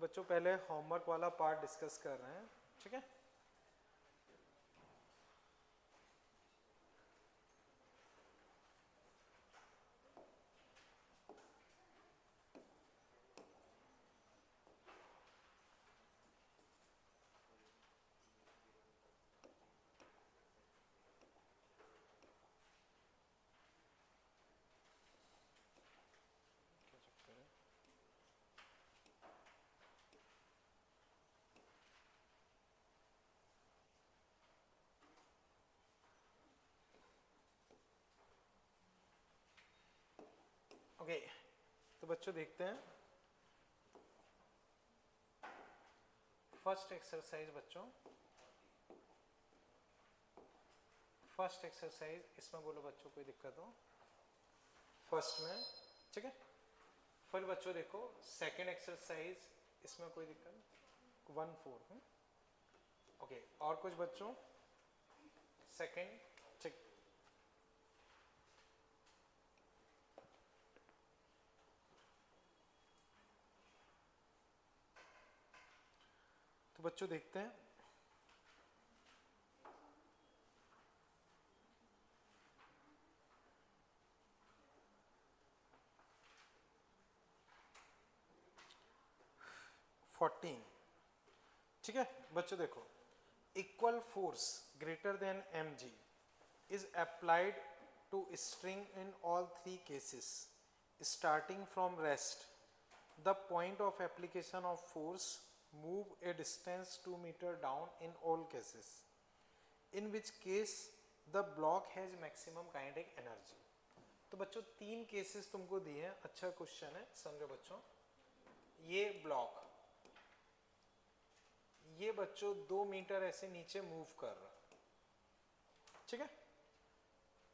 तो बच्चों पहले होमवर्क वाला पार्ट डिस्कस कर रहे हैं, ठीक है। ओके तो बच्चों देखते हैं फर्स्ट एक्सरसाइज। बच्चों फर्स्ट एक्सरसाइज इसमें बोलो बच्चों कोई दिक्कत हो फर्स्ट में, ठीक है। फिर बच्चों देखो सेकंड एक्सरसाइज, इसमें कोई दिक्कत 1-4। ओके और कुछ बच्चों सेकंड, ठीक। तो बच्चों देखते हैं फोर्टीन, ठीक है। बच्चों देखो equal force greater than mg is applied to string in all three cases starting from rest. The point of application of force move a distance 2 meter down in all cases, in which case the block has maximum kinetic energy. तो बच्चों तीन cases तुमको दिए हैं, अच्छा question है, समझो बच्चों। ये ब्लॉक, ये बच्चों 2 मीटर ऐसे नीचे मूव कर रहा, ठीक है।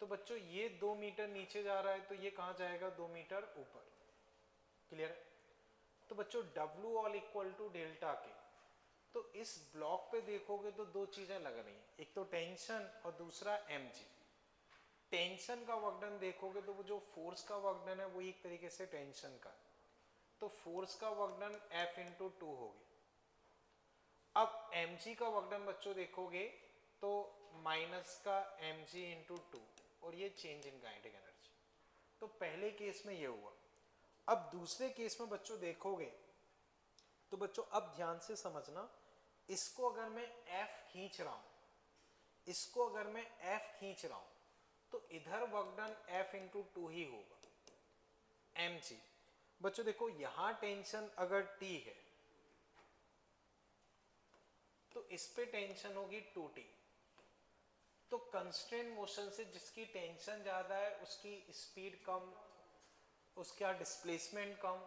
तो बच्चों ये 2 मीटर नीचे जा रहा है तो ये कहां जाएगा 2 मीटर ऊपर, क्लियर है। तो बच्चों W all equal to delta K, तो इस ब्लॉक पे देखोगे तो दो चीजें लग रही हैं, एक तो टेंशन और दूसरा mg। टेंशन का वर्कडन देखोगे तो वो जो फोर्स का वर्कडन है वो एक तरीके से टेंशन का, तो फोर्स का वर्कडन F इंटू 2 होगी। अब mg का वर्कडन बच्चों देखोगे तो माइनस का mg इंटू 2, और ये चेंज इन काइनेटिक एनर्जी। तो पहले केस में ये हुआ। अब दूसरे केस में बच्चों देखोगे तो बच्चों अब ध्यान से समझना, इसको अगर मैं F खींच रहा हूं, इसको अगर मैं F खींच रहा हूं तो इधर वर्कडन F इंटू 2 ही होगा mg। बच्चों देखो यहां टेंशन अगर T है तो इस पे टेंशन होगी 2T। तो कंस्ट्रेंट मोशन से जिसकी टेंशन ज्यादा है उसकी स्पीड कम, उसका डिस्प्लेसमेंट कम,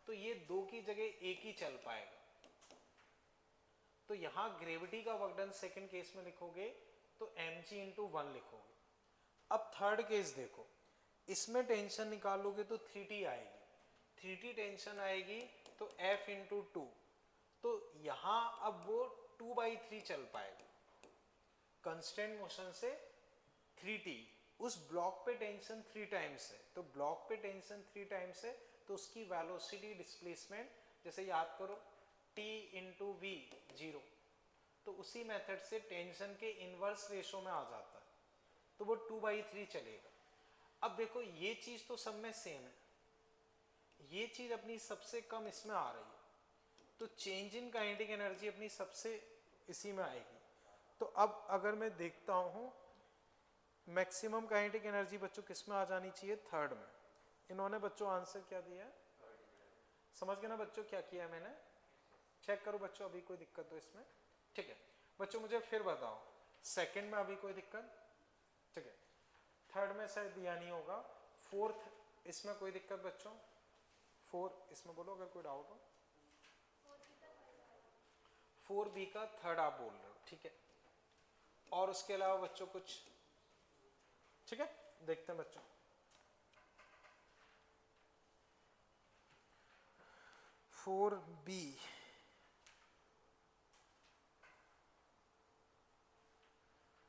तो ये दो की जगह एक ही चल पाएगा। तो यहां ग्रेविटी का वर्कडन सेकंड केस में लिखोगे तो mg इंटू 1 लिखोगे। अब थर्ड केस देखो, इसमें टेंशन निकालोगे तो 3T आएगी, 3T टेंशन आएगी तो F इंटू 2, तो यहां अब वो 2/3 चल पाएगा। कंस्टेंट मोशन से 3T, उस ब्लॉक पे टेंशन 3 टाइम्स है, तो ब्लॉक पे टेंशन 3 टाइम्स है तो उसकी वेलोसिटी डिस्प्लेसमेंट जैसे याद करो T इंटू V 0, तो उसी मेथड से टेंशन के इनवर्स रेशो में आ जाता है, तो वो 2/3 चलेगा। अब देखो ये चीज तो सब में सेम है, ये चीज अपनी सबसे कम इसमें आ रही है, तो चेंज इन काइनेटिक एनर्जी अपनी सबसे इसी में आएगी। तो अब अगर मैं देखता हूं मैक्सिमम काइनेटिक एनर्जी बच्चों किस में आ जानी चाहिए, थर्ड में। इन्होंने बच्चों आंसर क्या दिया है, समझ गए ना बच्चों क्या किया है मैंने, चेक करो बच्चों अभी कोई दिक्कत हो इसमें, ठीक है। बच्चों मुझे फिर बताओ सेकंड में अभी कोई दिक्कत, ठीक है। थर्ड में शायद दिया नहीं होगा, फोर्थ इसमें कोई दिक्कत बच्चों, 4 इसमें बोलो अगर कोई डाउट हो। 4B का थर्ड आप बोल रहे हो, ठीक है। और उसके अलावा बच्चों कुछ, ठीक है, देखते हैं बच्चों। 4B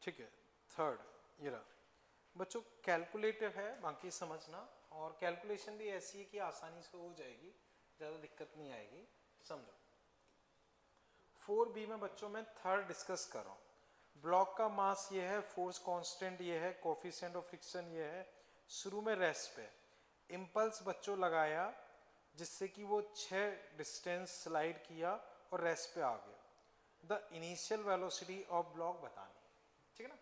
ठीक है, थर्ड ये रहा बच्चों। कैलकुलेटिव है बाकी समझना, और कैलकुलेशन भी ऐसी है कि आसानी से हो जाएगी, ज़्यादा दिक्कत नहीं आएगी, समझो। 4b में बच्चों मैं थर्ड डिस्कस कर रहा हूँ। ब्लॉक का मास ये है, फोर्स कांस्टेंट ये है, कोफिशिएंट ऑफ फ्रिक्शन ये है, शुरू में रेस्ट पे इम्पल्स बच्चों लगाया जिससे कि वो 6 डिस्टेंस स्लाइड किया और रेस्ट पे आ गया। The initial velocity of block बतानी, ठीक है ना।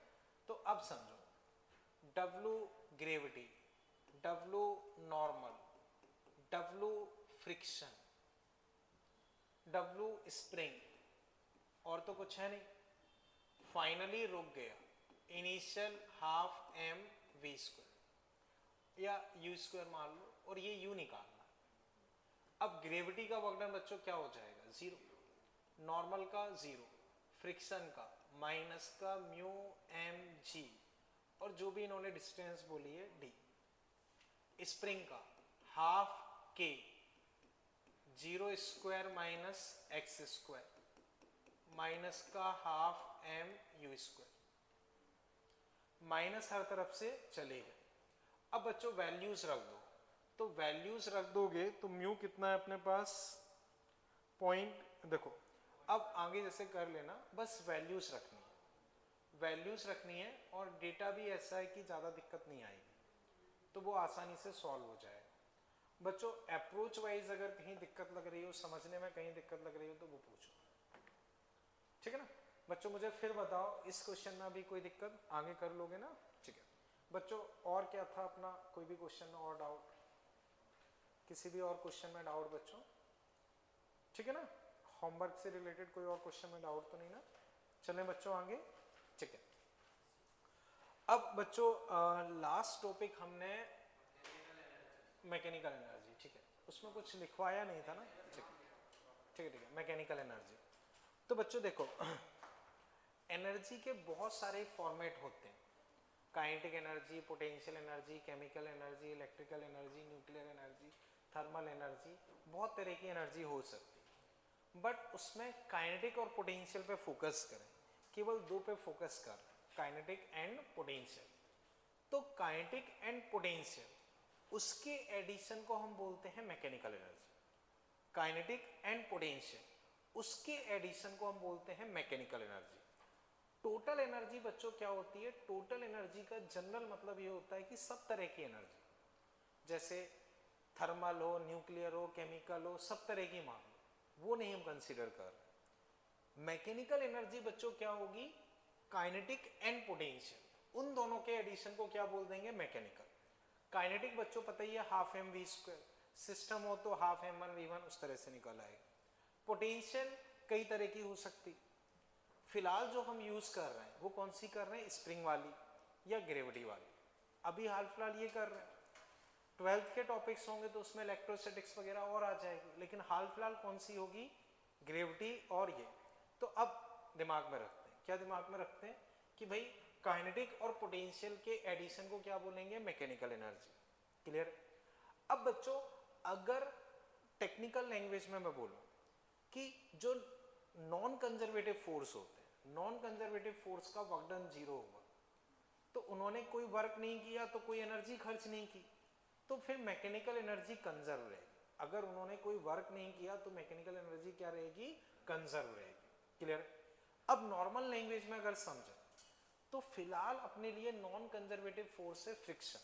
तो अब समझो, W gravity, W normal, W friction, W spring, और तो कुछ है नहीं, फाइनली रुक गया, initial half m v square या u स्क्वायर मान लो, और ये u निकालना। अब ग्रेविटी का वर्कडन बच्चों क्या हो जाएगा, 0, नॉर्मल का 0, फ्रिक्शन का माइनस का म्यू एम जी, और जो भी इन्होंने डिस्टेंस बोली है d, स्प्रिंग का half k, 0 square minus x square minus का half m u square, minus हर तरफ से चले गए। अब बच्चों वैल्यूज रख दो, तो वैल्यूज रख दोगे तो म्यू कितना है अपने पास, पॉइंट, देखो अब आगे जैसे कर लेना, बस वैल्यूज रखनी है, वैल्यूज रखनी है, और डेटा भी ऐसा है कि ज़्यादा दिक्कत नहीं आएगी, तो वो आसानी से सॉल्व हो जाएगा। बच्चों अप्रोच वाइज अगर कहीं दिक्कत लग रही हो, समझने में कहीं दिक्कत लग रही हो तो वो पूछो, ठीक है ना। बच्चों मुझे फिर बताओ, इस क्वेश्चन में अभी कोई दिक्कत, आगे कर लोगे ना, ठीक है। बच्चों और क्या था अपना, कोई भी क्वेश्चन में और डाउट, किसी भी और क्वेश्चन में डाउट बच्चों, ठीक है ना। होमवर्क से रिलेटेड कोई और क्वेश्चन में डाउट तो नहीं ना। चलें बच्चों आगे, ठीक है। अब बच्चों लास्ट टॉपिक हमने मैकेनिकल एनर्जी, ठीक है, उसमें कुछ लिखवाया नहीं था ना, ठीक है ठीक है ठीक है, मैकेनिकल एनर्जी। तो बच्चों देखो एनर्जी के बहुत सारे फॉर्मेट होते हैं, kinetic energy, potential energy, chemical energy, electrical energy, nuclear energy, thermal energy, बहुत तरह की एनर्जी हो सकती है। बट उसमें काइनेटिक और पोटेंशियल पे फोकस करें, केवल 2 पे फोकस कर, काइनेटिक एंड पोटेंशियल। तो काइनेटिक एंड पोटेंशियल, उसके एडिशन को हम बोलते हैं mechanical energy. Kinetic and potential, उसके एडिशन को हम बोलते हैं मैकेनिकल एनर्जी। टोटल एनर्जी बच्चों क्या होती है, टोटल एनर्जी का जनरल मतलब ये होता है कि सब तरह की एनर्जी, जैसे थर्मल हो, न्यूक्लियर हो, केमिकल हो, सब तरह की मान लो, वो नहीं हम कंसीडर कर रहे। मैकेनिकल एनर्जी बच्चों क्या होगी, काइनेटिक एंड पोटेंशियल, उन दोनों के एडिशन को क्या बोल देंगे, मैकेनिकल। काइनेटिक बच्चों पता ही है half M V square, system हो तो half M one V one, उस तरह से निकल आएगा। पोटेंशियल कई तरह की हो सकती, फिलहाल जो हम यूज कर रहे हैं वो कौन सी कर रहे हैं, स्प्रिंग वाली या ग्रेविटी वाली, अभी हाल फिलहाल ये कर रहे हैं। 12th के टॉपिक्स होंगे तो उसमें इलेक्ट्रोस्टैटिक्स वगैरह और आ जाएगी, लेकिन हाल फिलहाल कौन सी होगी, ग्रेविटी और ये। तो अब दिमाग में रखते हैं, क्या दिमाग में रखते हैं कि भाई काइनेटिक और पोटेंशियल के एडिशन को क्या बोलेंगे, मैकेनिकल एनर्जी। क्लियर। अब बच्चों अगर टेक्निकल लैंग्वेज में मैं बोलूं कि जो नॉन कंजर्वेटिव फोर्स होते हैं, नॉन कंजर्वेटिव फोर्स का वर्क डन 0 होगा, तो उन्होंने कोई वर्क नहीं किया तो कोई एनर्जी खर्च नहीं की, तो फिर मैकेनिकल एनर्जी कंजर्व रहेगी। अगर उन्होंने कोई वर्क नहीं किया तो मैकेनिकल एनर्जी क्या रहेगी, कंजर्व रहेगी। क्लियर। अब नॉर्मल लैंग्वेज में अगर समझे तो फिलहाल अपने लिए नॉन कंजर्वेटिव फोर्स है फ्रिक्शन।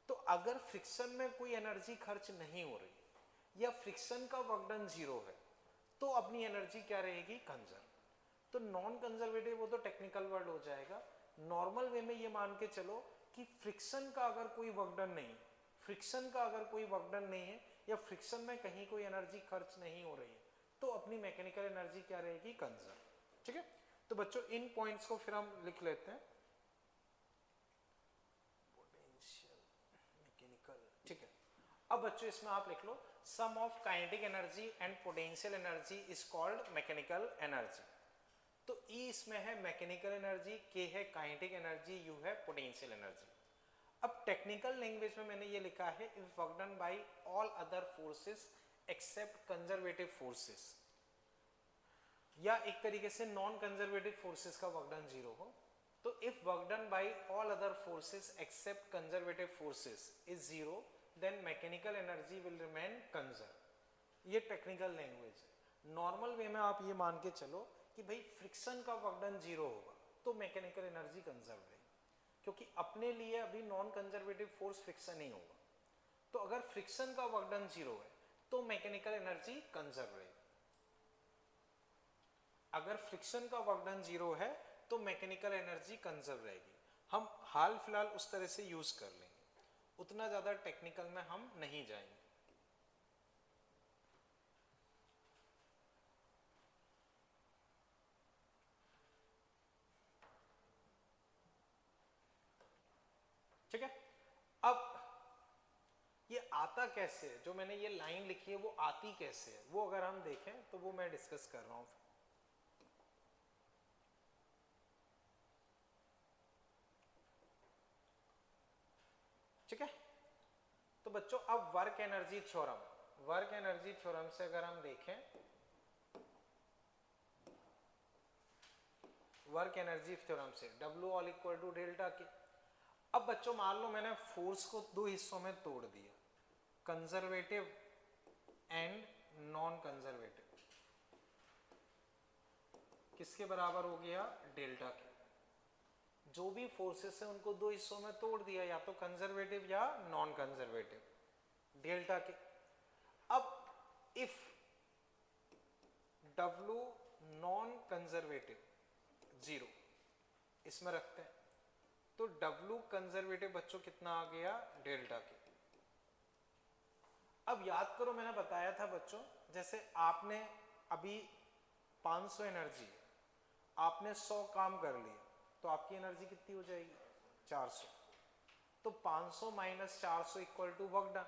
तो अगर फ्रिक्शन में कोई एनर्जी खर्च नहीं हो रही या फ्रिक्शन का वर्क डन 0 है तो अपनी एनर्जी क्या रहेगी, कंजर्व। तो नॉन कंजर्वेटिव वो तो टेक्निकल वर्ड हो जाएगा। नॉर्मल वे में ये मान के चलो कि फ्रिक्शन का अगर कोई वर्क डन नहीं, फ्रिक्शन का अगर कोई वर्क डन नहीं है या फ्रिक्शन में कहीं कोई एनर्जी खर्च नहीं हो रही है तो अपनी मैकेनिकल एनर्जी क्या रहेगी, कंजर्व। ठीक है। तो बच्चों इन पॉइंट्स को फिर हम लिख लेते हैं, पोटेंशियल, मैकेनिकल, ठीक है। अब बच्चों इसमें आप लिख लो, sum of kinetic energy and potential energy is called mechanical energy. तो E इसमें है मैकेनिकल एनर्जी, K है काइनेटिक एनर्जी, U है पोटेंशियल एनर्जी। अब टेक्निकल लैंग्वेज में मैंने ये लिखा है, if work done by all other forces except conservative forces, या एक तरीके से नॉन कंजर्वेटिव फोर्सेस का वर्क डन 0 हो, तो if work done by all other forces except conservative forces is 0 then mechanical energy will remain conserve. ये technical language है। Normal way में आप ये मान के चलो कि भाई फ्रिक्शन का वर्क डन 0 होगा तो मैकेनिकल एनर्जी कंजर्व रहेगी, क्योंकि अपने लिए अभी नॉन कंजर्वेटिव फोर्स फ्रिक्शन ही होगा। तो अगर फ्रिक्शन का वर्क डन 0 है तो मैकेनिकल एनर्जी कंजर्व रहेगी। अगर फ्रिक्शन का वर्क डन 0 है तो मैकेनिकल एनर्जी कंजर्व रहेगी। हम हाल फिलहाल उस तरह से यूज कर लेंगे, उतना ज्यादा टेक्निकल में हम नहीं जाएंगे। ठीक है, अब ये आता कैसे है, जो मैंने ये लाइन लिखी है वो आती कैसे है, वो अगर हम देखें तो वो मैं डिस्कस कर रहा हूं। ठीक है, तो बच्चों अब वर्क एनर्जी थ्योरम से अगर हम देखें, वर्क एनर्जी थ्योरम से W all equal to delta K. अब बच्चों मान लो मैंने फोर्स को दो हिस्सों में तोड़ दिया, कंजर्वेटिव एंड नॉन कंजर्वेटिव। किसके बराबर हो गया? डेल्टा के। जो भी फोर्सेस है उनको दो हिस्सों में तोड़ दिया, या तो कंजर्वेटिव या नॉन कंजर्वेटिव, डेल्टा के। अब इफ W नॉन कंजर्वेटिव 0 इसमें रखते हैं, तो W कंजर्वेटिव बच्चों कितना आ गया? Delta K. अब याद करो मैंने बताया था बच्चों, जैसे आपने अभी 500 एनर्जी है, आपने 100 काम कर लिया तो आपकी एनर्जी कितनी हो जाएगी? 400। तो 500 minus 400 equal to work done,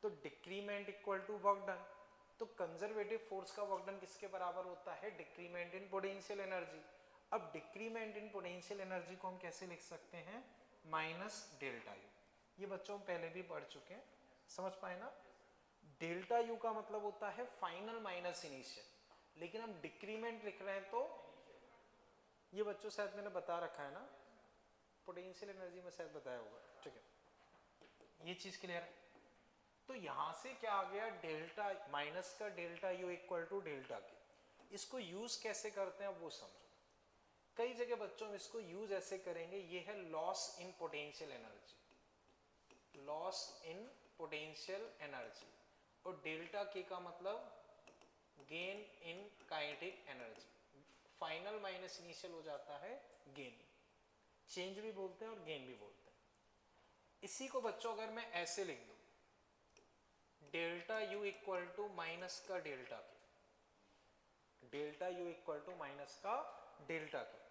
तो decrement equal to work done. तो कंजर्वेटिव फोर्स का वर्क डन किसके बराबर होता है? Decrement in potential energy. अब डिक्रीमेंट इन पोटेंशियल एनर्जी को हम कैसे लिख सकते हैं? Minus delta U. ये बच्चों हम पहले भी पढ़ चुके हैं, समझ पाए ना? डेल्टा यू का मतलब होता है फाइनल माइनस इनिशियल, लेकिन हम डिक्रीमेंट लिख रहे हैं तो ये बच्चों शायद मैंने बता रखा है ना, पोटेंशियल एनर्जी में शायद बताया होगा। ठीक है, ये चीज क्लियर है। तो यहां से क्या आ गया? डेल्टा माइनस का delta U equal to delta K. इसको यूज कैसे करते हैं वो समझो। कई जगह बच्चों में इसको यूज ऐसे करेंगे, ये है loss in potential energy, loss in potential energy, और डेल्टा के का मतलब gain in kinetic energy. Final minus initial हो जाता है गेन, चेंज भी बोलते हैं और गेन भी बोलते हैं। इसी को बच्चों अगर मैं ऐसे लिख दूं, delta U equal to minus का delta K, delta U equal to minus का डेल्टा के,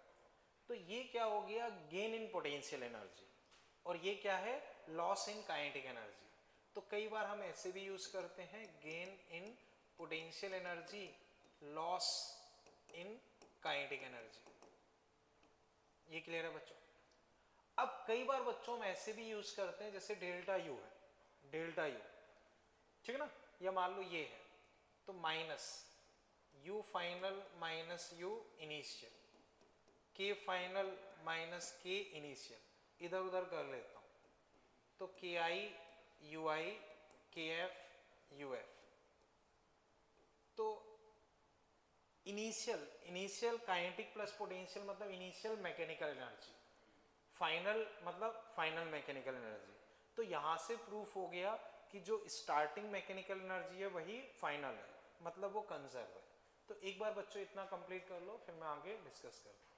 तो ये क्या हो गया? गेन इन पोटेंशियल एनर्जी, और ये क्या है? Loss in kinetic energy. तो कई बार हम ऐसे भी यूज करते हैं, gain in potential energy, loss in kinetic energy. ये क्लियर है बच्चों? अब कई बार बच्चों हम ऐसे भी यूज करते हैं, जैसे डेल्टा यू है, डेल्टा यू, ठीक है ना, या मान लो ये है, तो minus you final minus you initial, के फाइनल माइनस के इनिशियल, इधर उधर कर लेता हूं, तो के आई यू आई के एफ यू एफ। तो इनिशियल काइनेटिक प्लस पोटेंशियल मतलब इनिशियल मैकेनिकल एनर्जी, फाइनल मतलब फाइनल मैकेनिकल एनर्जी। तो यहां से प्रूफ हो गया कि जो स्टार्टिंग मैकेनिकल एनर्जी है वही फाइनल है, मतलब वो कंजर्व है। तो एक बार बच्चों इतना कंप्लीट कर लो, फिर मैं आगे डिस्कस करता हूं।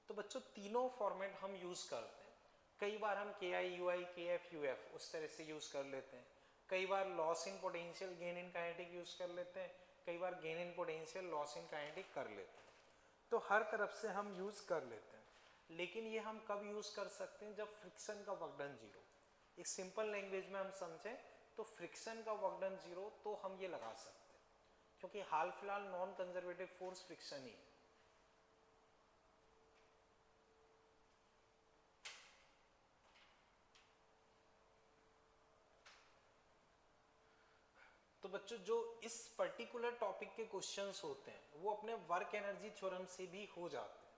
तो बच्चों तीनों फॉर्मेट हम यूज करते हैं। कई बार हम के आई यू आई के एफ यू एफ उस तरह से यूज कर लेते हैं, कई बार loss in potential gain in kinetic use कर लेते हैं, कई बार gain in potential loss in kinetic कर लेते हैं। तो हर तरफ से हम यूज कर लेते हैं, लेकिन ये हम कब यूज कर सकते हैं? जब फ्रिक्शन का वर्क डन 0। एक सिंपल लैंग्वेज में हम समझें तो फ्रिक्शन का वर्क डन 0 तो हम ये लगा सकते हैं, क्योंकि हाल फिलहाल नॉन कंजर्वेटिव फोर्स फ्रिक्शन ही है। तो बच्चों जो इस पर्टिकुलर टॉपिक के क्वेश्चंस होते हैं वो अपने वर्क एनर्जी थ्योरम से भी हो जाते हैं।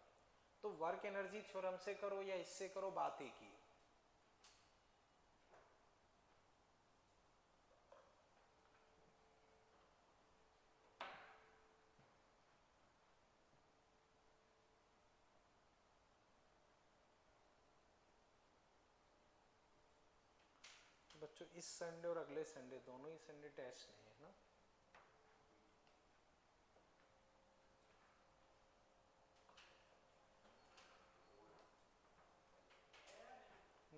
तो वर्क एनर्जी थ्योरम से करो या इससे करो, बात एक ही है। बच्चों इस संडे और अगले संडे दोनों ही संडे टेस्ट नहीं है ना?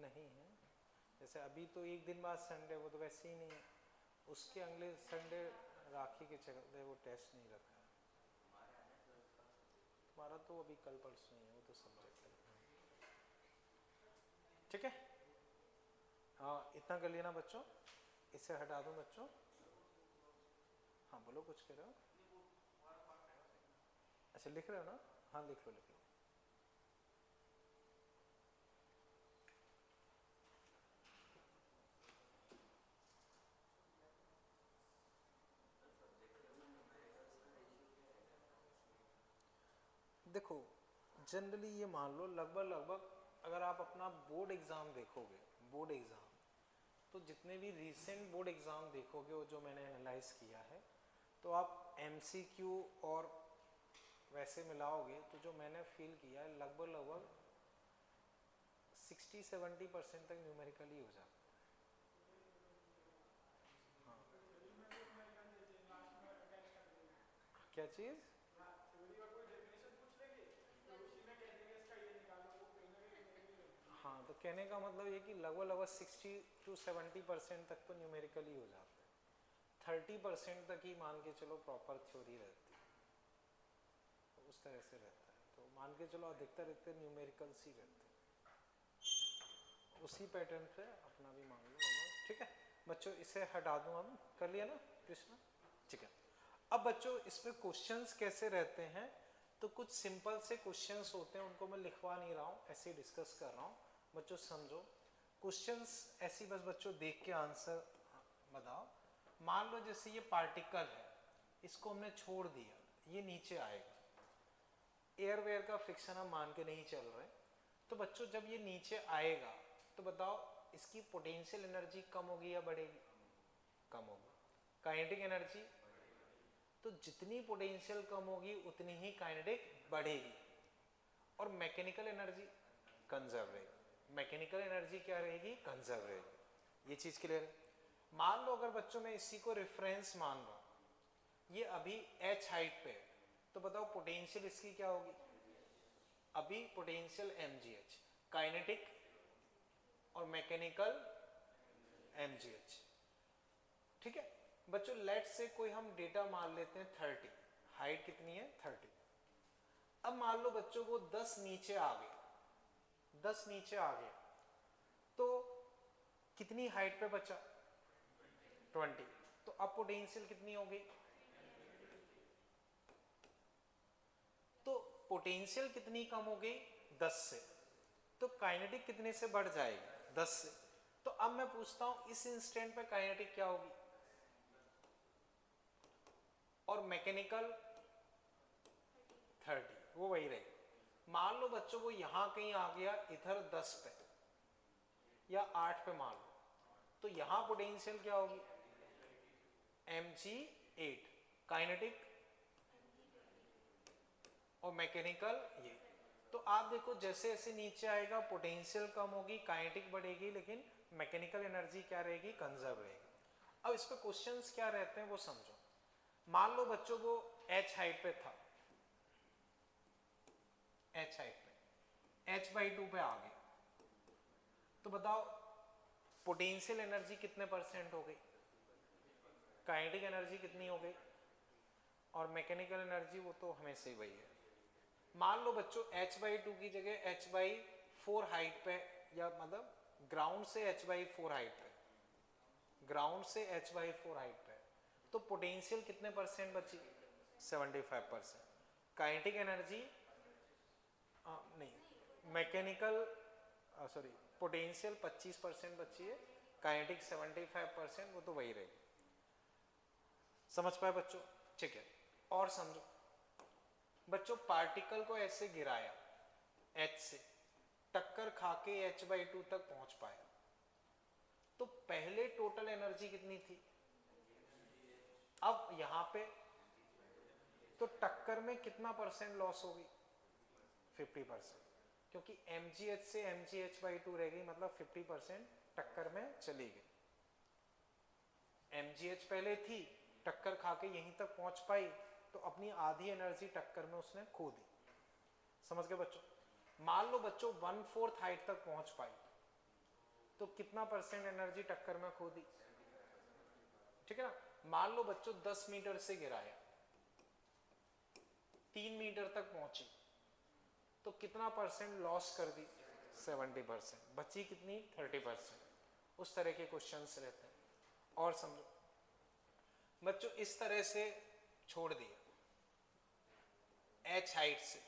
नहीं है। जैसे अभी तो एक दिन बाद संडे, वो तो वैसे ही नहीं है। उसके अगले संडे राखी के चलते वो टेस्ट नहीं रखा है। तुम्हारा तो अभी कल परसों ही है, वो तो सब्जेक्ट है। ठीक है, इतना कर लिया ना बच्चों? इसे हटा दूं बच्चों? हाँ बोलो, कुछ कह रहे हो? अच्छा लिख रहे हो ना? हाँ लिख लो लिख लो। देखो जनरली ये मान लो लगभग अगर आप अपना बोर्ड एग्जाम देखोगे, बोर्ड एग्जाम, तो जितने भी रीसेंट बोर्ड एग्जाम देखोगे वो जो मैंने एनालाइज किया है, तो आप एमसीक्यू और वैसे मिलाओगे तो जो मैंने फील किया है लगभग 60-70% तक न्यूमेरिकली हो जाता है। हाँ। क्या चीज़? हाँ, तो कहने का मतलब ये कि लगभग 60-70% तक तो न्यूमेरिकली हो जाता है। 30% तक ही मान के चलो प्रॉपर थ्योरी रहती है, तो उस तरह से रहता है। तो मान के चलो अधिकतर न्यूमेरिकल्स ही रहते हैं। उसी पैटर्न पे अपना भी मान लो। ठीक है बच्चों, इसे हटा दूं, हम कर लिया ना कृष्णा? ठीक है। अब बच्चों इस पे क्वेश्चंस कैसे रहते हैं, तो कुछ सिंपल से क्वेश्चंस होते हैं, उनको मैं लिखवा नहीं रहा हूँ, ऐसे डिस्कस कर रहा हूँ। बच्चों समझो क्वेश्चंस ऐसी, बस बच्चों देख के आंसर बताओ। मान लो जैसे ये पार्टिकल है, इसको हमने छोड़ दिया, ये नीचे आएगा। एयर वेयर का फ्रिक्शन हम मान के नहीं चल रहे, तो बच्चों जब ये नीचे आएगा तो बताओ इसकी पोटेंशियल एनर्जी कम होगी या बढ़ेगी? कम होगी। काइनेटिक एनर्जी, तो जितनी पोटेंशियल कम होगी उतनी ही काइनेटिक बढ़ेगी। और मैकेनिकल एनर्जी कंजर्व रहेगी। मैकेनिकल एनर्जी क्या रहेगी? कंजर्व रहेगी। ये चीज क्लियर है? मान लो अगर बच्चों में इसी को रेफरेंस मान लो, ये अभी h हाइट पे है, तो बताओ पोटेंशियल इसकी क्या होगी? अभी पोटेंशियल mgh, काइनेटिक और मैकेनिकल mgh। ठीक है बच्चों, लेट से कोई हम डेटा मान लेते हैं 30, हाइट कितनी है? 30। अब मान लो बच्चों को 10 नीचे आ गए, 10 नीचे आ गए, तो कितनी हाइट पे बचा? 20। तो अब पोटेंशियल कितनी हो गई? तो पोटेंशियल कितनी कम हो गई? 10 से। तो काइनेटिक कितने से बढ़ जाएगी? 10 से। तो अब मैं पूछता हूं इस इंस्टेंट पे काइनेटिक क्या होगी? और मैकेनिकल 30, वो वही रहेगी। मान लो बच्चों को यहां कहीं आ गया इधर 10 पे या 8 पे मान लो, तो यहां पोटेंशियल क्या होगी? mg8, काइनेटिक और मैकेनिकल ये। तो आप देखो जैसे जैसे नीचे आएगा पोटेंशियल कम होगी, काइनेटिक बढ़ेगी, लेकिन मैकेनिकल एनर्जी क्या रहेगी? कंजर्व रहेगी। अब इस पे क्वेश्चंस क्या रहते हैं वो समझो। मान लो बच्चों को h हाइट पे था, h हाइट पे, h/2 पे आ गए, तो बताओ पोटेंशियल एनर्जी कितने परसेंट हो गई? काइनेटिक एनर्जी कितनी हो गई? और मैकेनिकल एनर्जी वो तो हमेशा ही वही है। मान लो बच्चों h/2 की जगह h/4 हाइट पे, या मतलब ग्राउंड से h/4 हाइट पे, ग्राउंड से h/4 हाइट पे, तो पोटेंशियल कितने परसेंट बची? 75%। काइनेटिक एनर्जी नहीं, मैकेनिकल सॉरी, पोटेंशियल 25% बची है, काइनेटिक 75%, वो तो वही रहेगी। समझ पाए बच्चों? ठीक है, और समझो बच्चों, पार्टिकल को ऐसे गिराया h से, टक्कर खाके h/2 तक पहुंच पाया, तो पहले टोटल एनर्जी कितनी थी? अब यहां पे तो टक्कर में कितना परसेंट लॉस होगी? 50%, क्योंकि mgh से mgh/2 रह गई, मतलब 50% टक्कर में चली गई। mgh पहले थी, टक्कर खा के यहीं तक पहुंच पाई, तो अपनी आधी एनर्जी टक्कर में उसने खो दी। समझ गए बच्चों? मान लो बच्चों 1/4 हाइट तक पहुंच पाई, तो कितना परसेंट एनर्जी टक्कर में खो दी? ठीक है ना। मान लो बच्चों 10 मीटर से गिराया, 3 मीटर तक पहुंची, तो कितना परसेंट लॉस कर दी? 70%। बची कितनी? 30%। उस तरह के क्वेश्चंस रहते हैं। और समझो बच्चों, इस तरह से छोड़ दिया h हाइट से,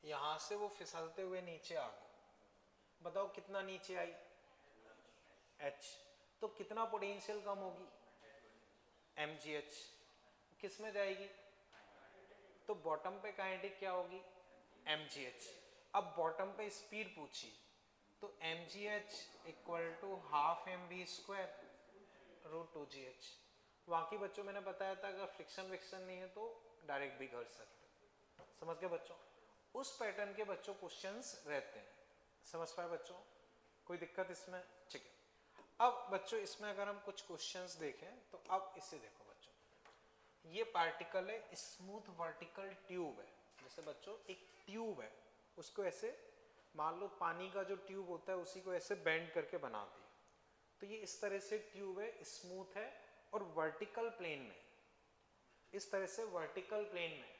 यहां से वो फिसलते हुए नीचे आ गए, बताओ कितना नीचे आई? h। तो कितना पोटेंशियल कम होगी? mgh। किस में जाएगी? तो बॉटम पे काइनेटिक क्या होगी? mgh। अब बॉटम पे स्पीड पूछी, तो mgh equal to half mv² root 2gh। बाकी बच्चों मैंने बताया था अगर फ्रिक्शन विक्शन नहीं है तो डायरेक्ट भी कर सकते। समझ गए बच्चों? उस पैटर्न के बच्चों क्वेश्चंस रहते हैं। समझ पाए बच्चों? कोई दिक्कत इसमें? ठीक है। अब बच्चों इसमें अगर हम कुछ क्वेश्चंस देखें, तो अब इसे देखो बच्चों, ये पार्टिकल है, स्मूथ वर्टिकल ट्यूब है। जैसे बच्चों एक ट्यूब है, उसको ऐसे मान लो पानी का जो ट्यूब होता है उसी को ऐसे बेंड करके बना दिया, तो ये इस तरह से ट्यूब है, स्मूथ है और वर्टिकल प्लेन में, इस तरह से वर्टिकल प्लेन में।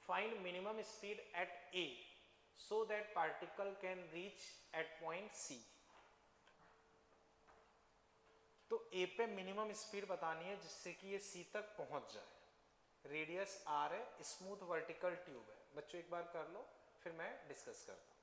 Find minimum speed at A so that particle can reach at point C. तो ए पे मिनिमम स्पीड बतानी है जिससे कि ये सी तक पहुंच जाए। रेडियस आर है, स्मूथ वर्टिकल ट्यूब है। बच्चों एक बार कर लो, फिर मैं डिस्कस करता हूं।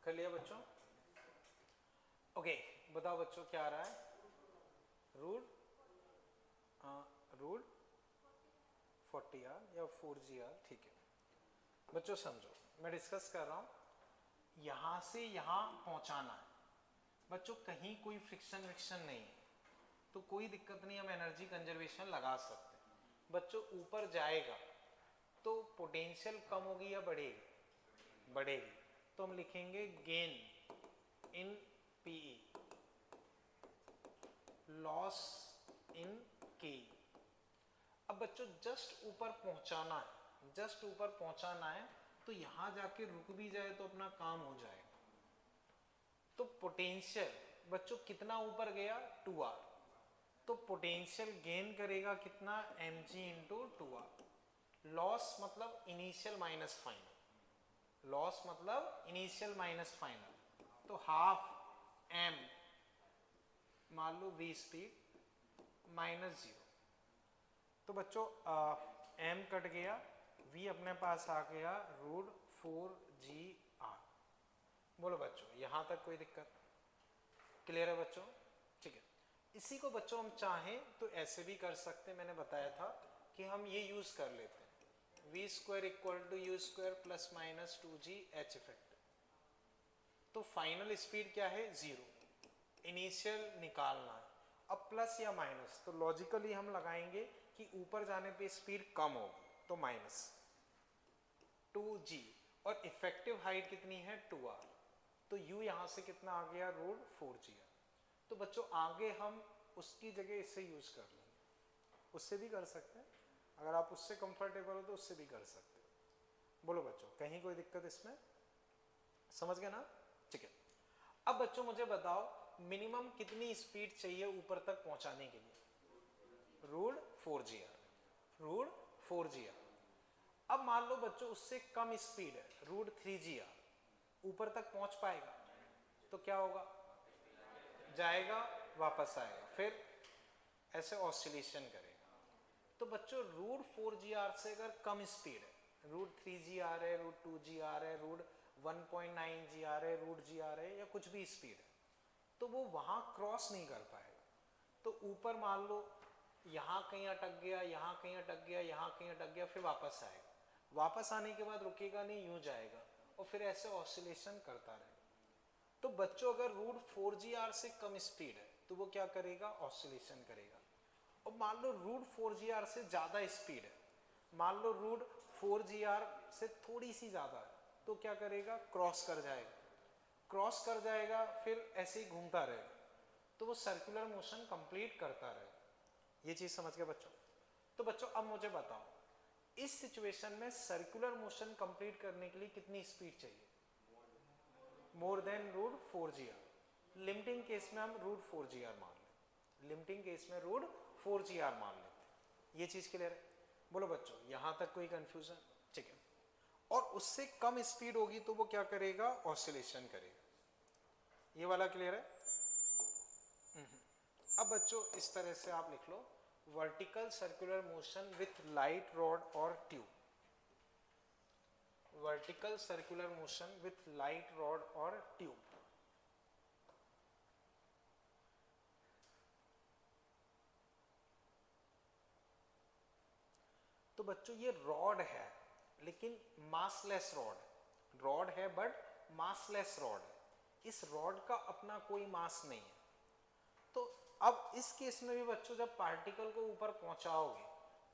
कर लिया बच्चों? ओके, बताओ बच्चों क्या आ रहा है? रूट रूट 40r या 4gr। ठीक है बच्चों, समझो मैं डिस्कस कर रहा हूं, यहां से यहां पहुंचाना है बच्चों, कहीं कोई फ्रिक्शन विक्शन नहीं है, तो कोई दिक्कत नहीं, हम एनर्जी कंजर्वेशन लगा सकते हैं। बच्चों ऊपर जाएगा तो पोटेंशियल कम होगी या बढ़ेगी? बढ़ेगी। तो हम लिखेंगे gain in PE, loss in K. अब बच्चों जस्ट ऊपर पहुंचाना है, जस्ट ऊपर पहुंचाना है, तो यहां जाके रुक भी जाए तो अपना काम हो जाएगा। तो पोटेंशियल बच्चों कितना ऊपर गया? 2r। तो पोटेंशियल गेन करेगा कितना? mg into 2r। लॉस मतलब इनिशियल माइनस फाइनल, लॉस मतलब इनिशियल माइनस फाइनल, तो हाफ m मान लो v स्पीड माइनस 0। तो बच्चों m कट गया, v अपने पास आ गया रूट 4gr। बोलो बच्चों यहां तक कोई दिक्कत? क्लियर है बच्चों? ठीक है। इसी को बच्चों हम चाहें तो ऐसे भी कर सकते हैं, मैंने बताया था कि हम ये यूज कर लेते हैं, v square equal to U square plus minus 2g h effect. तो फाइनल स्पीड क्या है? 0। इनिशियल निकालना है। अब प्लस या माइनस, तो लॉजिकली हम लगाएंगे कि ऊपर जाने पे स्पीड कम होगी, तो माइनस 2g, और इफेक्टिव हाइट कितनी है? 2r। तो u यहां से कितना आ गया? Root 4gr। तो बच्चों आगे हम उसकी जगह इससे यूज कर लेंगे, उससे भी कर सकते हैं, अगर आप उससे कंफर्टेबल हो तो उससे भी कर सकते हैं। बोलो बच्चों, कहीं कोई दिक्कत इसमें? समझ गए ना? ठीक है। अब बच्चों मुझे बताओ मिनिमम कितनी स्पीड चाहिए ऊपर तक पहुंचाने के लिए? Root 4GR, root 4GR। अब मान लो बच्चों उससे कम स्पीड है, रूट 3GR, ऊपर तक पहुंच पाएगा? तो क्या होगा? जाएगा, वापस आएगा, फिर ऐसे ऑसिलेशन करेगा। तो बच्चों रूट 4GR से अगर कम स्पीड है, रूट 3GR है, रूट 2GR है, रूट 1.9GR है, रूट GR है, या कुछ भी स्पीड है, तो वो वहां क्रॉस नहीं कर पाएगा। तो ऊपर मान लो यहाँ कहीं अटक गया, यहाँ कहीं अटक गया, यहाँ कहीं अटक गया, फिर वापस आएगा। वापस आने के बाद रुकेगा नहीं, यूं जाएगा और फिर ऐसे ऑसिलेशन करता रहेगा। तो बच्चों अगर रूट 4GR से कम स्पीड है तो वो क्या करेगा? ऑसिलेशन करेगा। और मान लो रूट 4GR से ज्यादा स्पीड है, मान लो रूट 4GR से थोड़ी सी ज्यादा है, तो क्या करेगा? क्रॉस कर जाएगा। क्रॉस कर जाएगा, फिर ऐसे ही घूमता रहेगा, तो वो सर्कुलर मोशन कंप्लीट करता रहेगा। ये चीज समझ गए बच्चों? तो बच्चों अब मुझे बताओ इस सिचुएशन में सर्कुलर मोशन कंप्लीट करने के लिए कितनी स्पीड चाहिए? More than root 4GR। Limiting case में हम रूट 4GR मान लेते, लिमिटिंग केस में रूट 4GR मान लेते। ये चीज क्लियर है? बोलो बच्चों, यहां तक कोई कंफ्यूजन? ठीक है। और उससे कम स्पीड होगी तो वो क्या करेगा? ऑसिलेशन करेगा। ये वाला क्लियर है? अब बच्चों इस तरह से आप लिख लो, vertical circular motion with light rod और tube. Vertical circular motion with light rod और ट्यूब। तो बच्चों ये रॉड है लेकिन मासलेस रॉड, रॉड है बट मासलेस रॉड है। इस रॉड का अपना कोई मास नहीं है। तो अब इस केस में भी बच्चों जब पार्टिकल को ऊपर पहुंचाओगे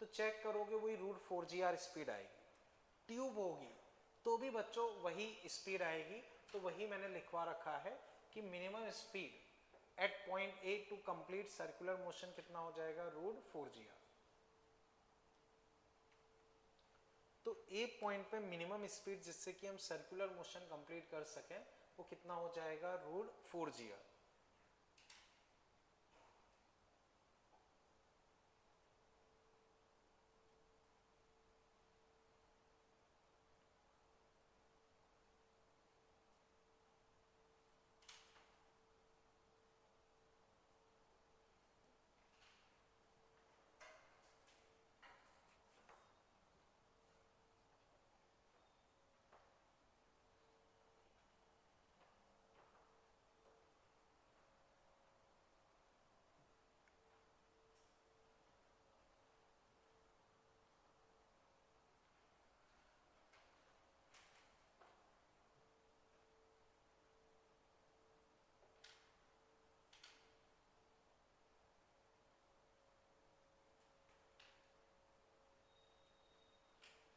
तो चेक करोगे वही रूट 4GR स्पीड आएगी। ट्यूब होगी तो भी बच्चों वही स्पीड आएगी। तो वही मैंने लिखवा रखा है कि minimum speed at point A to complete circular motion कितना हो जाएगा? Root 4GR। तो ए पॉइंट पे मिनिमम स्पीड जिससे कि हम सर्कुलर मोशन कंप्लीट कर सकें वो कितना हो जाएगा? Root 4GR।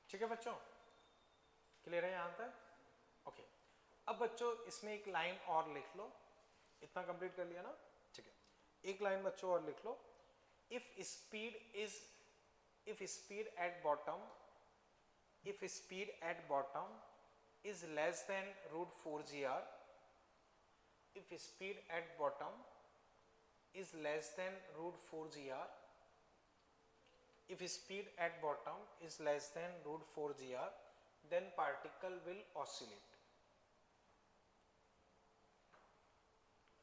ठीक है बच्चों, क्लियर है यहां तक? ओके। अब बच्चों इसमें एक लाइन और लिख लो। इतना कंप्लीट कर लिया ना? ठीक है। एक लाइन बच्चों और लिख लो। If speed at bottom, if speed at bottom is less than root 4GR, if speed at bottom is less than root 4GR, if speed at bottom is less than root 4GR, then particle will oscillate.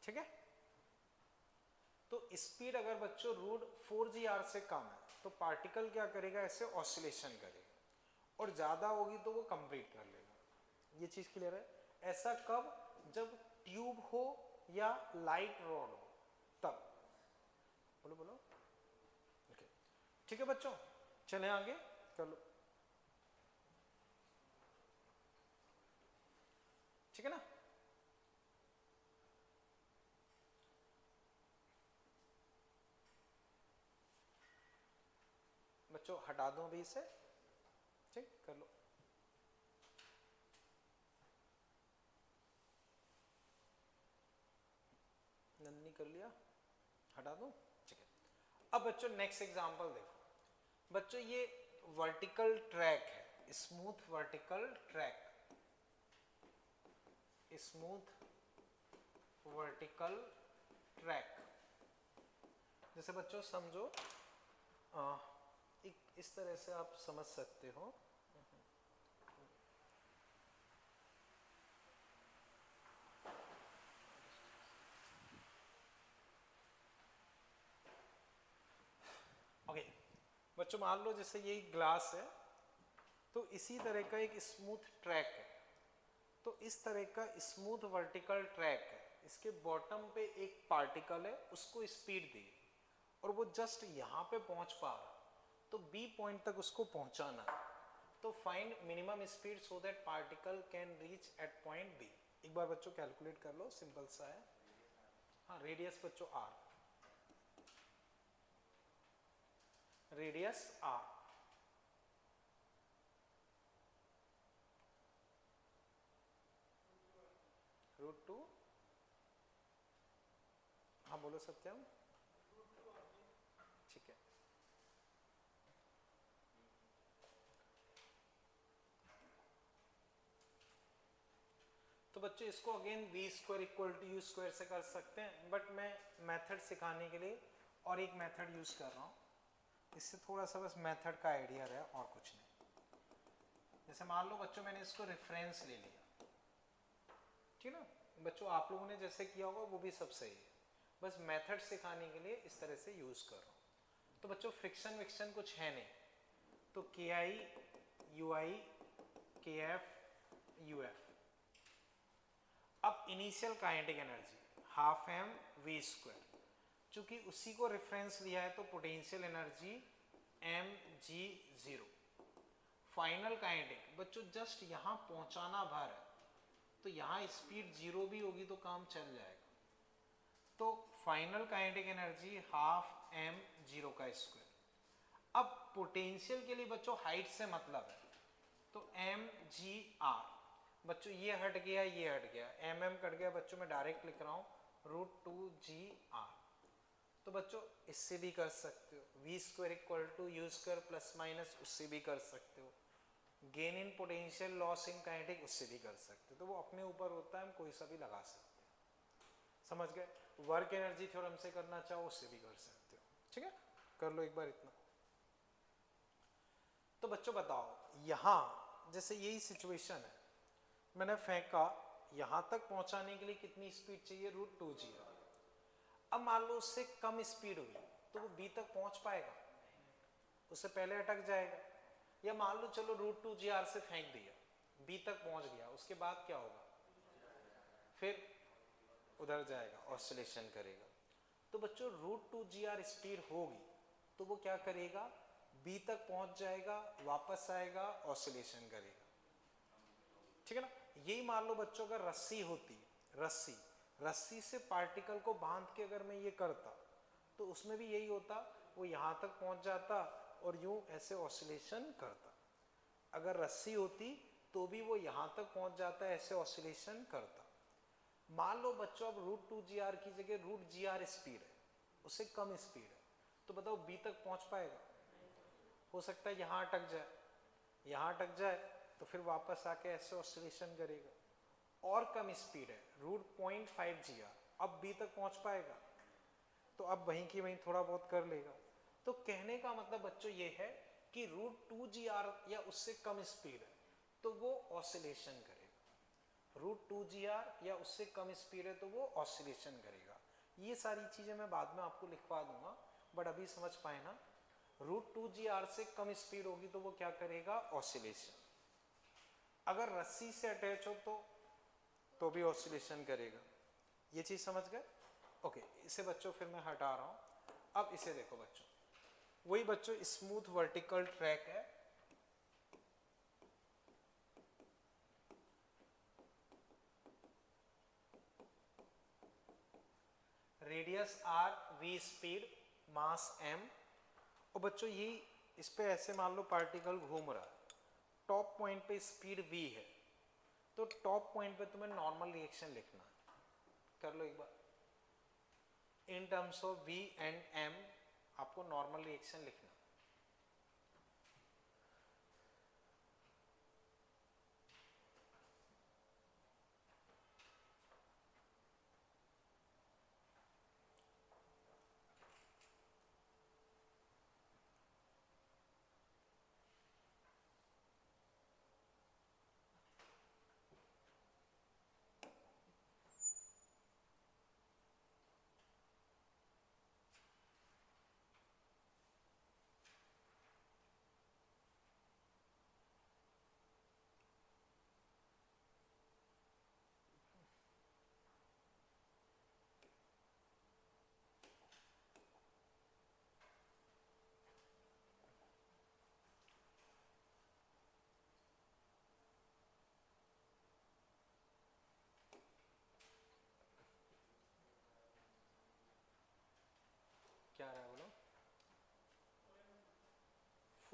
ठीक है? तो speed अगर बच्चों root 4GR से कम है तो particle क्या करेगा? ऐसे ऑसिलेशन करेगा, और ज्यादा होगी तो वो कंप्लीट कर लेगा। ये चीज क्लियर है? ऐसा कब? जब ट्यूब हो या लाइट रॉड हो तब। बोलो बोलो। ओके ठीक है बच्चों, चले आगे कर लो। ठीक है ना? बच्चों हटा दो अभी इसे। ठीक, कर लो। नन्नी कर लिया, हटा दो। ठीक है। अब बच्चों नेक्स्ट एग्जांपल देखो। बच्चों ये वर्टिकल ट्रैक है, smooth vertical track, smooth vertical track. जैसे बच्चों समझो इस तरह से आप समझ सकते हो। ओके बच्चों मान लो जैसे ये ग्लास है, तो इसी तरह का एक स्मूथ ट्रैक है। तो इस तरह का स्मूथ वर्टिकल ट्रैक है, इसके बॉटम पे एक पार्टिकल है, उसको स्पीड दी और वो जस्ट यहाँ पे पहुंच पा रहा, तो बी पॉइंट तक उसको पहुंचाना है। तो find minimum speed so that particle can reach at point B. एक बार बच्चों कैलकुलेट कर लो, सिंपल सा है। हाँ रेडियस बच्चों आर, रेडियस आर। √2, हाँ बोलो सत्यम। ठीक है, तो बच्चों इसको again v² equal to u square से कर सकते हैं, बट मैं मेथड सिखाने के लिए और एक मेथड यूज कर रहा हूँ, इससे थोड़ा सा बस मेथड का आइडिया रहा और कुछ नहीं। जैसे मान लो बच्चों मैंने इसको रेफरेंस ले लिया, ठीक है ना बच्चों, आप लोगों ने जैसे किया होगा वो भी सब सही है, बस मेथड सिखाने के लिए इस तरह से यूज कर रहा हूँ। तो बच्चों फ्रिक्शन विक्शन कुछ है नहीं, तो KI UI KF UF। अब इनिशियल काइनेटिक एनर्जी ½mv², चूंकि उसी को रेफरेंस लिया है तो potential energy mg0। Final kinetic बच्चों जस्ट यहाँ पहुंचाना भर है, तो यहाँ स्पीड 0 भी होगी तो काम चल जाएगा। तो फाइनल काइनेटिक एनर्जी ½m0²। अब पोटेंशियल के लिए बच्चों हाइट से मतलब है, तो mgr। बच्चों ये हट गया, ये हट गया, mm कट गया, बच्चों मैं डायरेक्ट लिख रहा हूँ √2gr। तो बच्चों इससे भी कर सकते हो, v² equal to u² plus minus, उससे भी कर सकते हो। Gain in potential, loss in kinetic, उससे भी कर सकते हो। तो वो अपने ऊपर होता है, हम कोई सा भी लगा सकते हैं। समझ गए? वर्क एनर्जी थ्योरम से करना चाहो उससे भी कर सकते हो। ठीक है, कर लो एक बार इतना। तो बच्चों बताओ, यहां जैसे यही सिचुएशन है, मैंने फेंका, यहां तक पहुंचाने के लिए कितनी स्पीड चाहिए? √2g। अब मान लो उससे कम स्पीड हुई तो वो बी तक पहुंच पाएगा? उससे पहले अटक जाएगा। या मान लो चलो √2gr से फेंक दिया, बी तक पहुंच गया, उसके बाद क्या होगा? फिर उधर जाएगा, ऑसिलेशन करेगा। तो बच्चों √2gr स्पीड होगी तो वो क्या करेगा? बी तक पहुंच जाएगा, वापस आएगा, ऑसिलेशन करेगा। ठीक है ना? यही मान लो बच्चों अगर रस्सी होती, रस्सी से पार्टिकल को बांध के अगर मैं ये करता तो उसमें भी यही होता, वो यहां तक पहुंच जाता और यूं ऐसे ऑसिलेशन करता। अगर रस्सी होती तो भी वो यहां तक पहुंच जाता, ऐसे ऑसिलेशन करता। मान लो बच्चों अब √2gr की जगह √gr स्पीड है, उससे कम स्पीड है, तो बताओ बी तक पहुंच पाएगा? हो सकता है यहां अटक जाए, यहां अटक जाए तो फिर वापस आके ऐसे ऑसिलेशन करेगा। और कम स्पीड है, √0.5gr, अब बी तक पहुंच पाएगा? तो अब वहीं की वहीं थोड़ा बहुत कर लेगा। तो कहने का मतलब बच्चों ये है कि √2gr या उससे कम स्पीड है तो वो ऑसिलेशन करेगा। √2gr या उससे कम स्पीड है तो वो ऑसिलेशन करेगा। ये सारी चीजें मैं बाद में आपको लिखवा दूंगा, बट अभी समझ पाए ना, √2gr से कम स्पीड होगी तो वो क्या करेगा? ऑसिलेशन। अगर रस्सी से अटैच हो तो भी ऑसिलेशन करेगा। ये चीज समझ गए? ओके, इसे बच्चों फिर मैं हटा रहा हूं। अब इसे देखो बच्चों, वही बच्चों स्मूथ वर्टिकल ट्रैक है, रेडियस r, v स्पीड, मास m। और बच्चों ये इस पे ऐसे मान लो पार्टिकल घूम रहा है, टॉप पॉइंट पे स्पीड v है, तो टॉप पॉइंट पे तुम्हें नॉर्मल रिएक्शन लिखना है। कर लो एक बार, in terms of v and m आपको नॉर्मल रिएक्शन लिखना।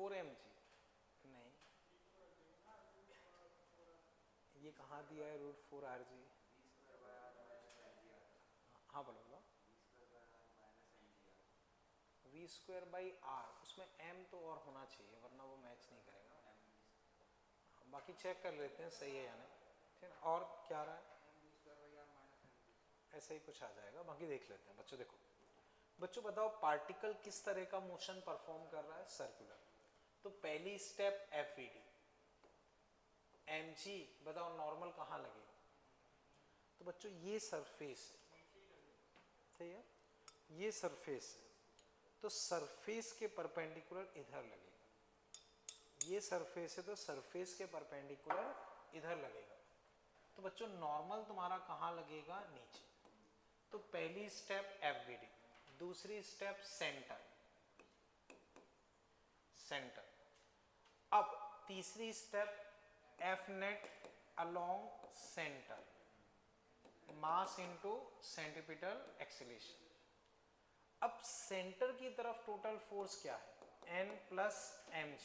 4mg नहीं, ये कहाँ दिया है √4rg? हाँ बोलो बोलो। v²/r, उसमें m तो और होना चाहिए वरना वो मैच नहीं करेगा। बाकी चेक कर लेते हैं सही है या नहीं, ठीक है। और क्या आ रहा है? ऐसे ही कुछ आ जाएगा, बाकी देख लेते हैं। बच्चों देखो, बच्चों बताओ पार्टिकल किस तरह का मोशन परफॉर्म कर रहा है? सर्कुलर। तो पहली स्टेप FVD, mg बताओ नॉर्मल कहाँ लगेगा? तो बच्चों ये सरफेस है, सही है, ये सरफेस है, तो सरफेस के परपेंडिकुलर इधर लगेगा। ये सरफेस है तो सरफेस के परपेंडिकुलर इधर लगेगा। तो बच्चों नॉर्मल तुम्हारा कहाँ लगेगा? नीचे। तो पहली स्टेप FVD, दूसरी स्टेप सेंटर, सेंटर। अब तीसरी step Fnet along centre, mass into centripetal acceleration. अब सेंटर की तरफ टोटल फोर्स क्या है? N + mg,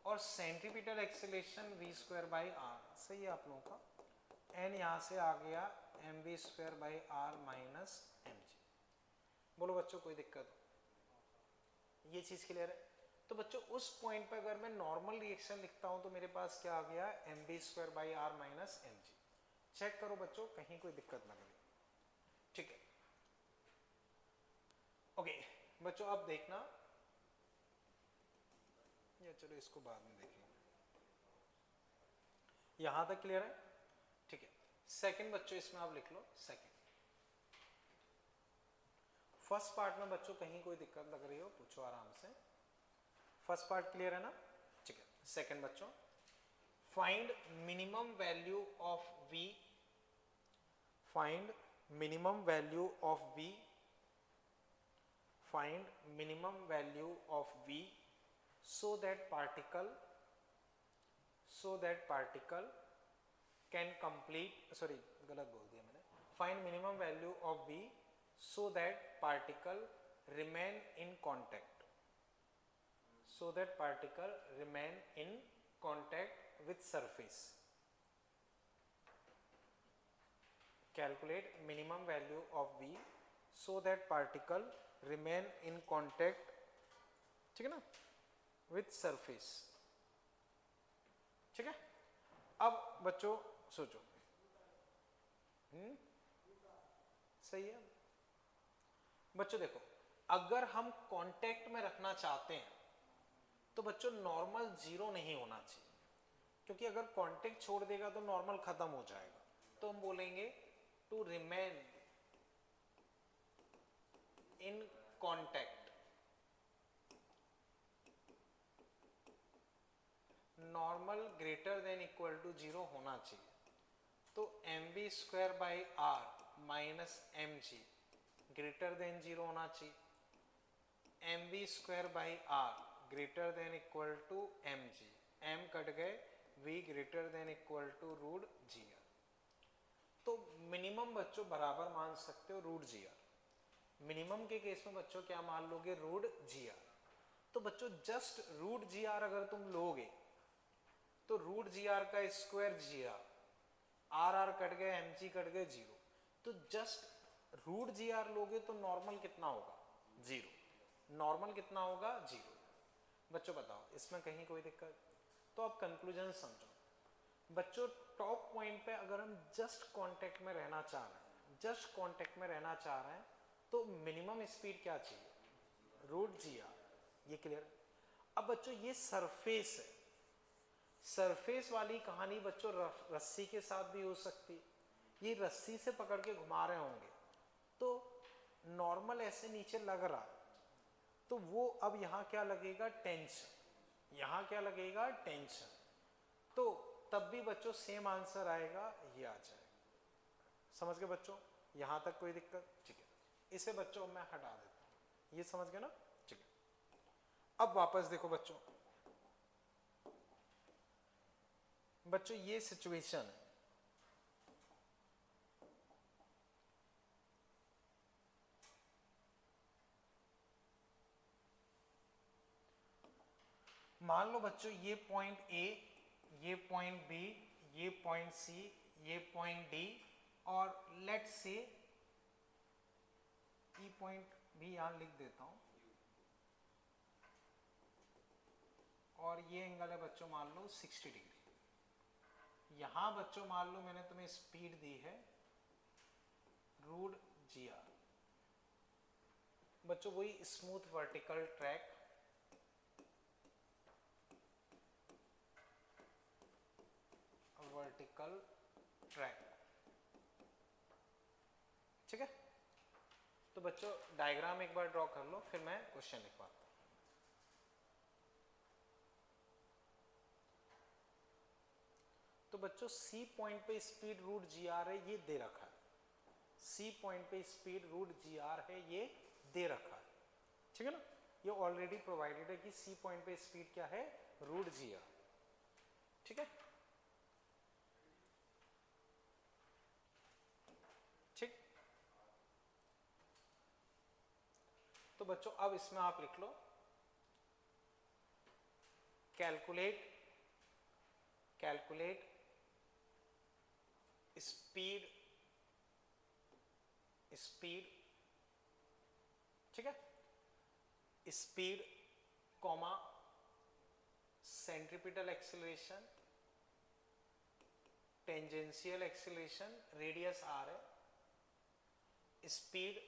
और सेंट्रीपिटल एक्सीलरेशन v²/r, सही है आप लोगों का। n यहां से आ गया mv²/r माइनस mg। बोलो बच्चों कोई दिक्कत हो? ये चीज क्लियर है? तो बच्चों उस पॉइंट पर अगर मैं नॉर्मल रिएक्शन लिखता हूं तो मेरे पास क्या आ गया? mv²/r minus mg। चेक करो बच्चों कहीं कोई दिक्कत ना लगे, ठीक है। ओके बच्चों अब देखना, या चलो इसको बाद में देखेंगे। यहां तक क्लियर है? ठीक है। सेकंड बच्चों इसमें आप लिख लो सेकंड। फर्स्ट पार्ट में बच्चों कहीं कोई दिक्कत लग रही हो पूछो आराम से। फर्स्ट पार्ट क्लियर है ना? ठीक है। सेकंड बच्चों, find minimum value of v, find minimum value of v, find minimum value of v so that particle can complete, sorry गलत बोल दिया मैंने, find minimum value of v so that particle remain in contact, so that particle remain in contact with surface. Calculate minimum value of v so that particle remain in contact, ठीक है ना, with surface, ठीक है। अब बच्चों सोचो, सही है बच्चों। देखो अगर हम कांटेक्ट में रखना चाहते हैं तो बच्चों नॉर्मल 0 नहीं होना चाहिए, क्योंकि अगर कांटेक्ट छोड़ देगा तो नॉर्मल खत्म हो जाएगा। तो हम बोलेंगे to remain in contact, normal greater than equal to 0 होना चाहिए। तो mv²/r minus mg greater than 0 होना चाहिए, mv²/r greater than equal to mg, m कट गए, v greater than equal to √gr। तो मिनिमम बच्चों बराबर मान सकते हो √gr। मिनिमम के केस में बच्चों क्या मान लोगे? √gr। तो बच्चों जस्ट √gr अगर तुम लोगे तो √gr का स्क्वायर gr, r कट गए, mg कट गए, 0। तो जस्ट √gr लोगे तो नॉर्मल कितना होगा? 0। नॉर्मल कितना होगा? 0। बच्चों बताओ इसमें कहीं कोई दिक्कत? तो अब कंक्लूजन समझो बच्चों। टॉप पॉइंट पे अगर हम जस्ट कांटेक्ट में रहना चाह रहे हैं, जस्ट कांटेक्ट में रहना चाह रहे हैं, तो मिनिमम स्पीड क्या चाहिए? √gr। ये क्लियर? अब बच्चों ये सरफेस है, सरफेस वाली कहानी बच्चों रस्सी के साथ भी हो सकती। ये रस्सी से पकड़ के घुमा रहे होंगे तो नॉर्मल ऐसे नीचे लग रहा, तो वो अब यहां क्या लगेगा? टेंशन। यहां क्या लगेगा? टेंशन। तो तब भी बच्चों सेम आंसर आएगा, ये आ जाएगा। समझ गए बच्चों? यहां तक कोई दिक्कत? ठीक है। इसे बच्चों मैं हटा देता हूं, ये समझ गए ना? ठीक है। अब वापस देखो बच्चों, बच्चों ये सिचुएशन है, मान लो बच्चों ये पॉइंट ए, ये पॉइंट बी, ये पॉइंट सी, ये पॉइंट डी, और लेट से ई पॉइंट भी यहां लिख देता हूं, और ये एंगल है बच्चों मान लो 60 डिग्री। यहां बच्चों मान लो मैंने तुम्हें स्पीड दी है रूट जी आर। बच्चों वही smooth vertical track, vertical track, ठीक है। तो बच्चों डायग्राम एक बार ड्रॉ कर लो, फिर मैं क्वेश्चन लिखवाता हूं। तो बच्चों सी पॉइंट पे स्पीड रूट जी आर है, ये दे रखा है। सी पॉइंट पे स्पीड रूट जी आर है, ये दे रखा है, ठीक है ना। ये ऑलरेडी प्रोवाइडेड है कि सी पॉइंट पे स्पीड क्या है, रूट जी आर, ठीक है। ठीक, तो बच्चों अब इसमें आप लिख लो कैलकुलेट स्पीड, ठीक है, speed comma centripetal acceleration, tangential acceleration, radius R है, speed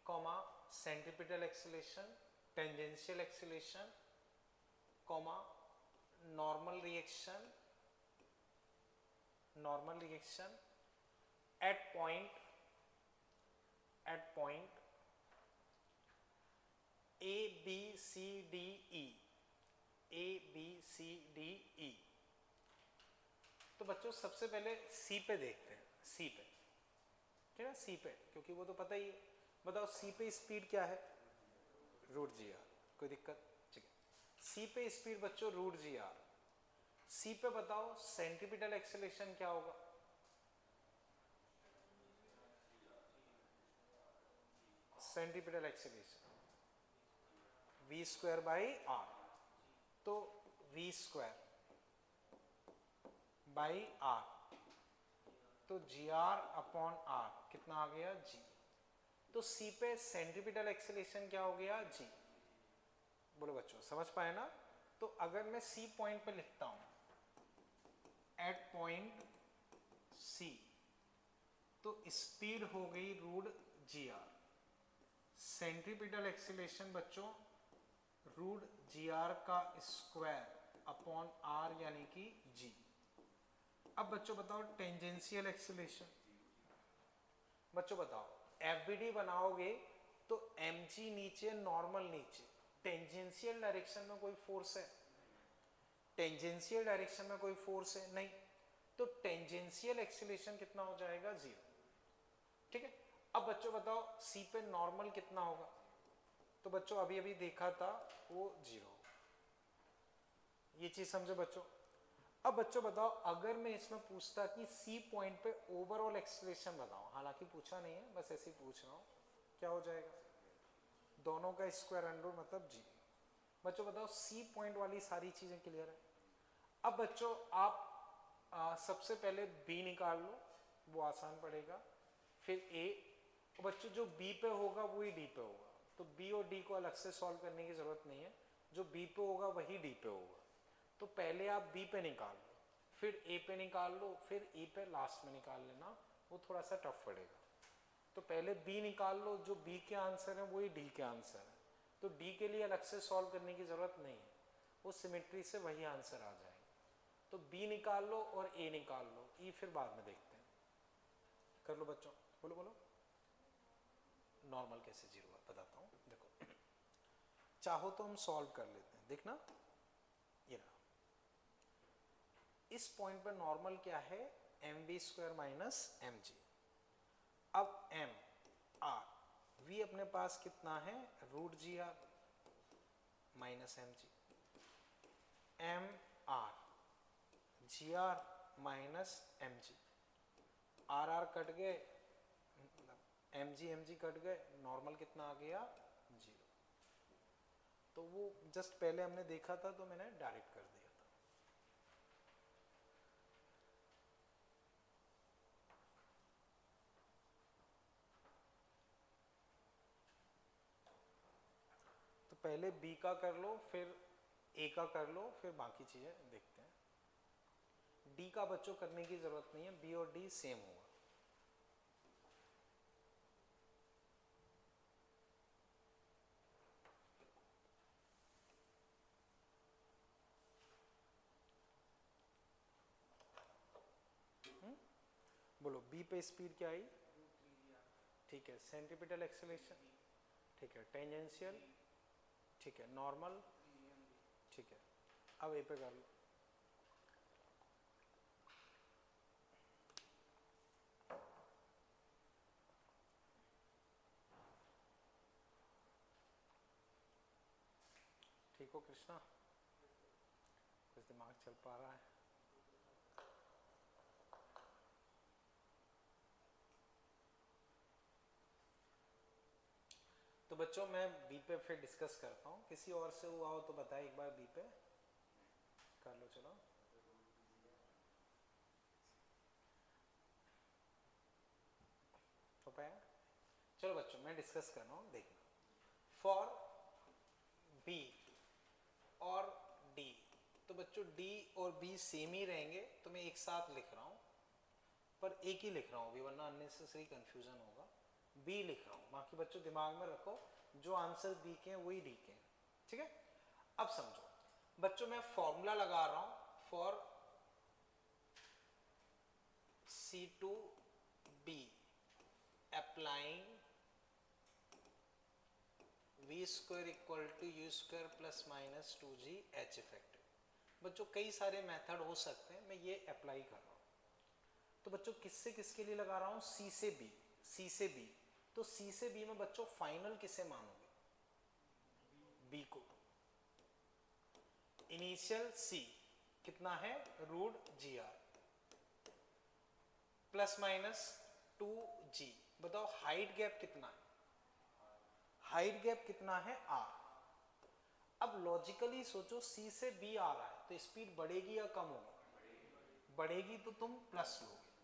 comma centripetal acceleration, tangential acceleration, comma normal reaction at point A B C D E. तो बच्चों सबसे पहले सी पे देखते हैं, सी पे, ठीक है, सी पे, क्योंकि वो तो पता ही है। बताओ सी पे स्पीड क्या है, रूट जी आर, कोई दिक्कत, ठीक है। सी पे स्पीड बच्चों रूट जी आर। सी पे बताओ सेंट्रीपिटल एक्सेलरेशन क्या होगा, centripetal acceleration v square by R. तो v स्क्वायर बाई आर, तो जी आर अपॉन आर कितना आ गया, जी। तो सी पे सेंट्रीपिटल एक्सेलरेशन क्या हो गया, जी। बोलो बच्चों समझ पाए ना। तो अगर मैं सी पॉइंट पे लिखता हूं एट पॉइंट सी, तो स्पीड हो गई root G R, centripetal acceleration बच्चों रूट जी आर का स्क्वायर अपॉन आर यानी कि जी। अब बच्चों बताओ टेंजेंशियल एक्सेलरेशन, बच्चों बताओ एफबीडी बनाओगे तो एमजी नीचे, नॉर्मल नीचे, टेंजेंशियल डायरेक्शन में कोई फोर्स है, टेंजेंशियल डायरेक्शन में कोई फोर्स है नहीं, तो टेंजेंशियल एक्सेलरेशन कितना हो जाएगा, जीरो, ठीक है। अब बच्चों बताओ सी पे नॉर्मल कितना होगा, तो बच्चों अभी अभी देखा था वो जीरो, ये चीज समझो बच्चों। अब बच्चों बताओ अगर मैं इसमें पूछता कि सी पॉइंट पे ओवरऑल एक्सेलरेशन बताओ, हालांकि पूछा नहीं है, बस ऐसे ही पूछ रहा हूं, क्या हो जाएगा, दोनों का स्क्वायर अंडर मतलब जी। बच्चों बताओ सी पॉइंट वाली सारी चीजें क्लियर है। अब बच्चों आप सबसे पहले बी निकाल लो, वो आसान पड़ेगा, फिर ए, बच्चों जो बी पे होगा वही डी पे होगा, तो बी और डी को अलग से सॉल्व करने की जरूरत नहीं है, जो बी पे होगा वही डी पे होगा। तो पहले आप बी पे निकाल लो, फिर ए पे निकाल लो, फिर ई पे लास्ट में निकाल लेना, वो थोड़ा सा टफ पड़ेगा। तो पहले बी निकाल लो, जो बी के आंसर है वही डी के आंसर है, तो डी के लिए अलग से सॉल्व करने की जरूरत नहीं है, वो सिमेट्री से वही आंसर आ जाएगा। तो बी निकाल लो और ए निकाल लो, ई फिर बाद में देखते हैं। कर लो बच्चों, बोलो बोलो नॉर्मल कैसे जीरो है बताता हूं, देखो चाहो तो हम सॉल्व कर लेते हैं, देखना ये रहा, इस पॉइंट पर नॉर्मल क्या है, M B square minus M G. अब एम आर, वी अपने पास कितना है, root G R minus M G, M R G R minus M G, R R कट गए, एम जी कट गए, नॉर्मल कितना आ गया, जीरो। तो वो जस्ट पहले हमने देखा था तो मैंने डायरेक्ट कर दिया था। तो पहले बी का कर लो, फिर ए का कर लो, फिर बाकी चीजें देखते हैं। डी का बच्चों करने की जरूरत नहीं है, बी और डी सेम होगा। बोलो बी पे स्पीड क्या आई? ठीक है, सेंट्रीपिटल एक्सेलरेशन, ठीक है, टेंजेंशियल, ठीक है, नॉर्मल, ठीक है। अब ए पे कर लो। ठीक हो कृष्णा? कुछ दिमाग चल पा रहा है? तो बच्चों मैं बी पे फिर डिस्कस करता हूँ, किसी और से हुआ हो तो बताए एक बार। बी पे कर लो, चलो। हो पाया? चलो बच्चों मैं डिस्कस कर रहा हूँ, देखना। फॉर बी और डी, तो बच्चों डी और बी सेम ही रहेंगे, तो मैं एक साथ लिख रहा हूँ, पर एक ही लिख रहा हूँ भी, वरना अननेसेसरी कंफ्यूजन होगा। बी लिख रहा हूँ, बाकी बच्चों दिमाग में रखो जो आंसर बी के हैं वही डी के हैं, ठीक है। अब समझो बच्चों, मैं फॉर्मूला लगा रहा हूँ for C2B applying V square equal to U square plus minus 2G H effective। बच्चों कई सारे मेथड हो सकते हैं, मैं ये अप्लाई कर रहा हूँ। तो बच्चों किससे किसके लिए लगा रहा हूँ? C से B, C से B। तो C से B में बच्चों फाइनल किसे मानोगे? B को। इनिशियल C कितना है? √GR plus minus 2G। बताओ हाइट गैप कितना है? हाइट गैप कितना है? R। अब लॉजिकली सोचो, C से B आ रहा है तो स्पीड बढ़ेगी या कम होगी? बढ़ेगी, तो तुम प्लस लोगे।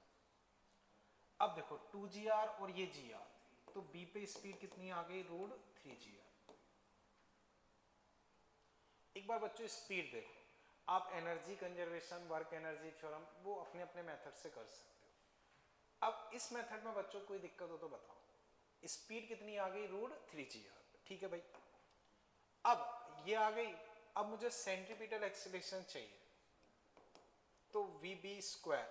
अब देखो 2GR और ये GR, तो B पे स्पीड कितनी आ गई? √3GR। एक बार बच्चों स्पीड देखो, आप energy conservation, work energy theorem वो अपने अपने मेथड से कर सकते हो। अब इस मेथड में बच्चों कोई दिक्कत हो तो बताओ। स्पीड कितनी आ गई? √3GR, ठीक है भाई। अब ये आ गई, अब मुझे सेंट्रीपिटल एक्सीलरेशन चाहिए, तो VB स्क्वायर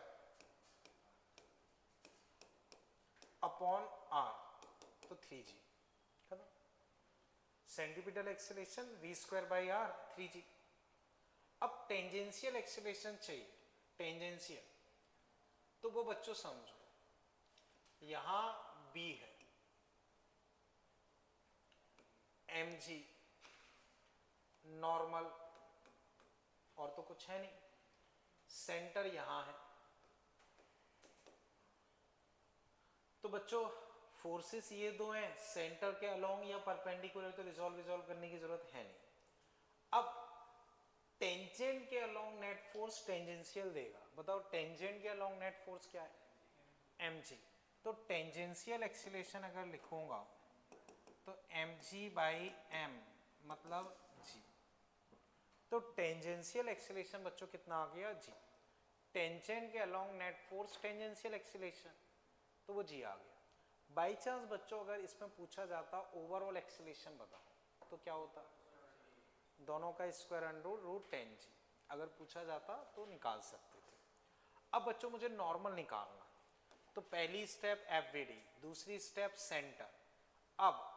अपॉन R, तो 3G। Centripetal acceleration V square by R, 3G। अब टेंजेंशियल एक्सीलरेशन चाहिए, टेंजेंशियल, तो वो बच्चों समझो, यहां B है, mg नॉर्मल, और तो कुछ है नहीं, सेंटर यहां है। तो बच्चों फोर्सेस ये दो हैं, सेंटर के अलोंग या परपेंडिकुलर, तो रिजॉल्व करने की जरूरत है नहीं। अब टेंजेंट के अलोंग नेट फोर्स टेंजेंशियल देगा। बताओ टेंजेंट के अलोंग नेट फोर्स क्या है? mg। तो टेंजेंशियल एक्सीलरेशन अगर लिखूंगा तो mg बाई m मतलब g। तो टेंजेंशियल एक्सीलरेशन बच्चों कितना आ गया? g। टेंजेंट के along net force tangential acceleration, तो वो g आ गया। बाई चांस बच्चों अगर इसमें पूछा जाता ओवरऑल एक्सीलरेशन बताओ, तो क्या होता? दोनों का स्क्वायर अंडर √10g। अगर पूछा जाता तो निकाल सकते थे। अब बच्चों मुझे नॉर्मल निकालना, तो पहली स्टेप FVD, दूसरी स्टेप सेंटर, अब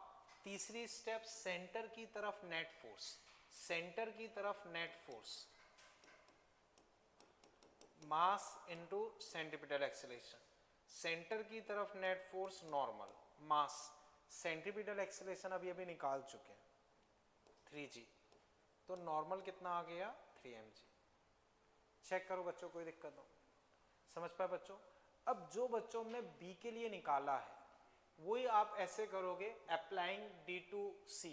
तीसरी स्टेप सेंटर की तरफ नेट फोर्स, सेंटर की तरफ net force, mass into centripetal acceleration, centre की तरफ नेट फोर्स नॉर्मल, मास, सेंट्रीपिटल एक्सीलरेशन अभी अभी निकाल चुके हैं 3G, तो नॉर्मल कितना आ गया? 3mg। चेक करो बच्चों, कोई दिक्कत हो? समझ पाए बच्चों? अब जो बच्चों ने B के लिए निकाला है वही आप ऐसे करोगे, अप्लाइंग D2C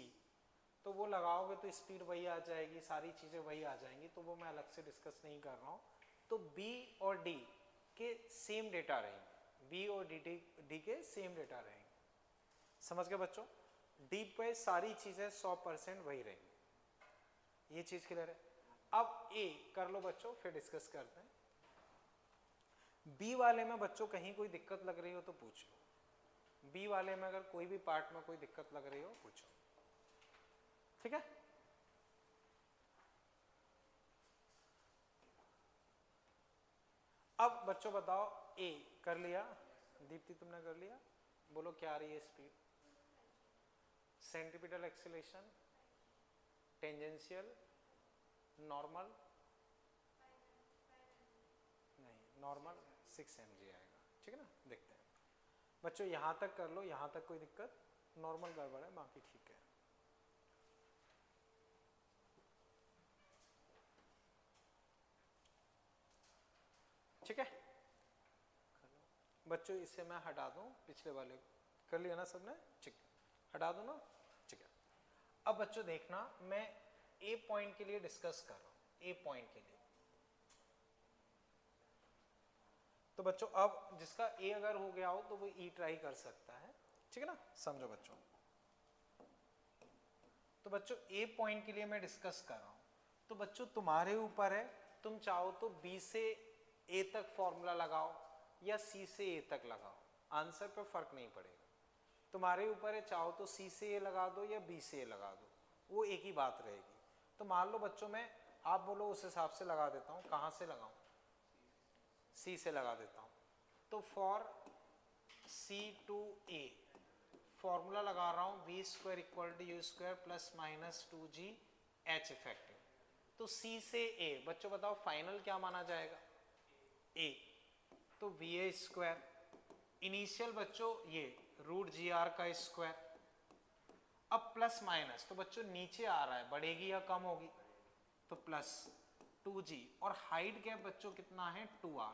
तो वो लगाओगे तो स्पीड वही आ जाएगी, सारी चीज़ें वही आ जाएंगी, तो वो मैं अलग से डिस्कस नहीं कर रहा हूँ। तो बी और डी के सेम डेटा रहेंगे, बी और डी के सेम डेटा रहेंगे, समझ गए बच्चों? डी पे सारी चीज़ें 100% वही रहेंगी, ये चीज़ क्लियर है? अब ए कर लो बच्चों, फिर डिस्कस करते हैं। बी वाले में बच्चों कहीं कोई दिक्कत लग रही हो तो पूछ लो, बी वाले में अगर कोई भी पार्ट में कोई दिक्कत लग रही हो पूछो, ठीक है? अब बच्चों बताओ, ए कर लिया, दीप्ति तुमने कर लिया, बोलो क्या आ रही है speed? Centripetal acceleration, tangential, normal, नहीं नॉर्मल 6 mg आएगा, ठीक है ना? देखते हैं बच्चों, यहां तक कर लो, यहां तक कोई दिक्कत? नॉर्मल गड़बड़ है, बाकी ठीक है। ठीक है बच्चों, इसे मैं हटा दूं, पिछले वाले कर लिया ना सबने? ठीक है, हटा दूं ना? ठीक है। अब बच्चों देखना, मैं ए पॉइंट के लिए डिस्कस कर रहा हूं, ए पॉइंट के लिए। तो बच्चों अब जिसका ए अगर हो गया हो तो वो ई ट्राई कर सकता है, ठीक है ना? समझो बच्चों, तो बच्चों ए पॉइंट के लिए मैं डिस्कस कर रहा हूं, तो बच्चों तुम्हारे ऊपर है, तुम चाहो तो बी से ए तक फॉर्मूला लगाओ या सी से ए तक लगाओ, आंसर पे फर्क नहीं पड़ेगा, तुम्हारे ऊपर है, चाहो तो सी से ए लगा दो या बी से ए लगा दो, वो एक ही बात रहेगी। तो मान लो बच्चों, मैं आप बोलो उस हिसाब से लगा देता हूँ, कहाँ से लगाऊं? सी से लगा देता हूँ। तो for C to A formula लगा रहा हूँ, V square equal to U square plus minus 2g H effective. तो सी से ए बच्चों बताओ फाइनल क्या माना जाएगा? ए, तो वी ए स्क्वायर, इनिशियल बच्चों ये रूट जी आर का स्क्वायर, अब प्लस माइनस, तो बच्चों नीचे आ रहा है, बढ़ेगी या कम होगी? तो प्लस 2g, और हाइट गैप बच्चों कितना है? 2r,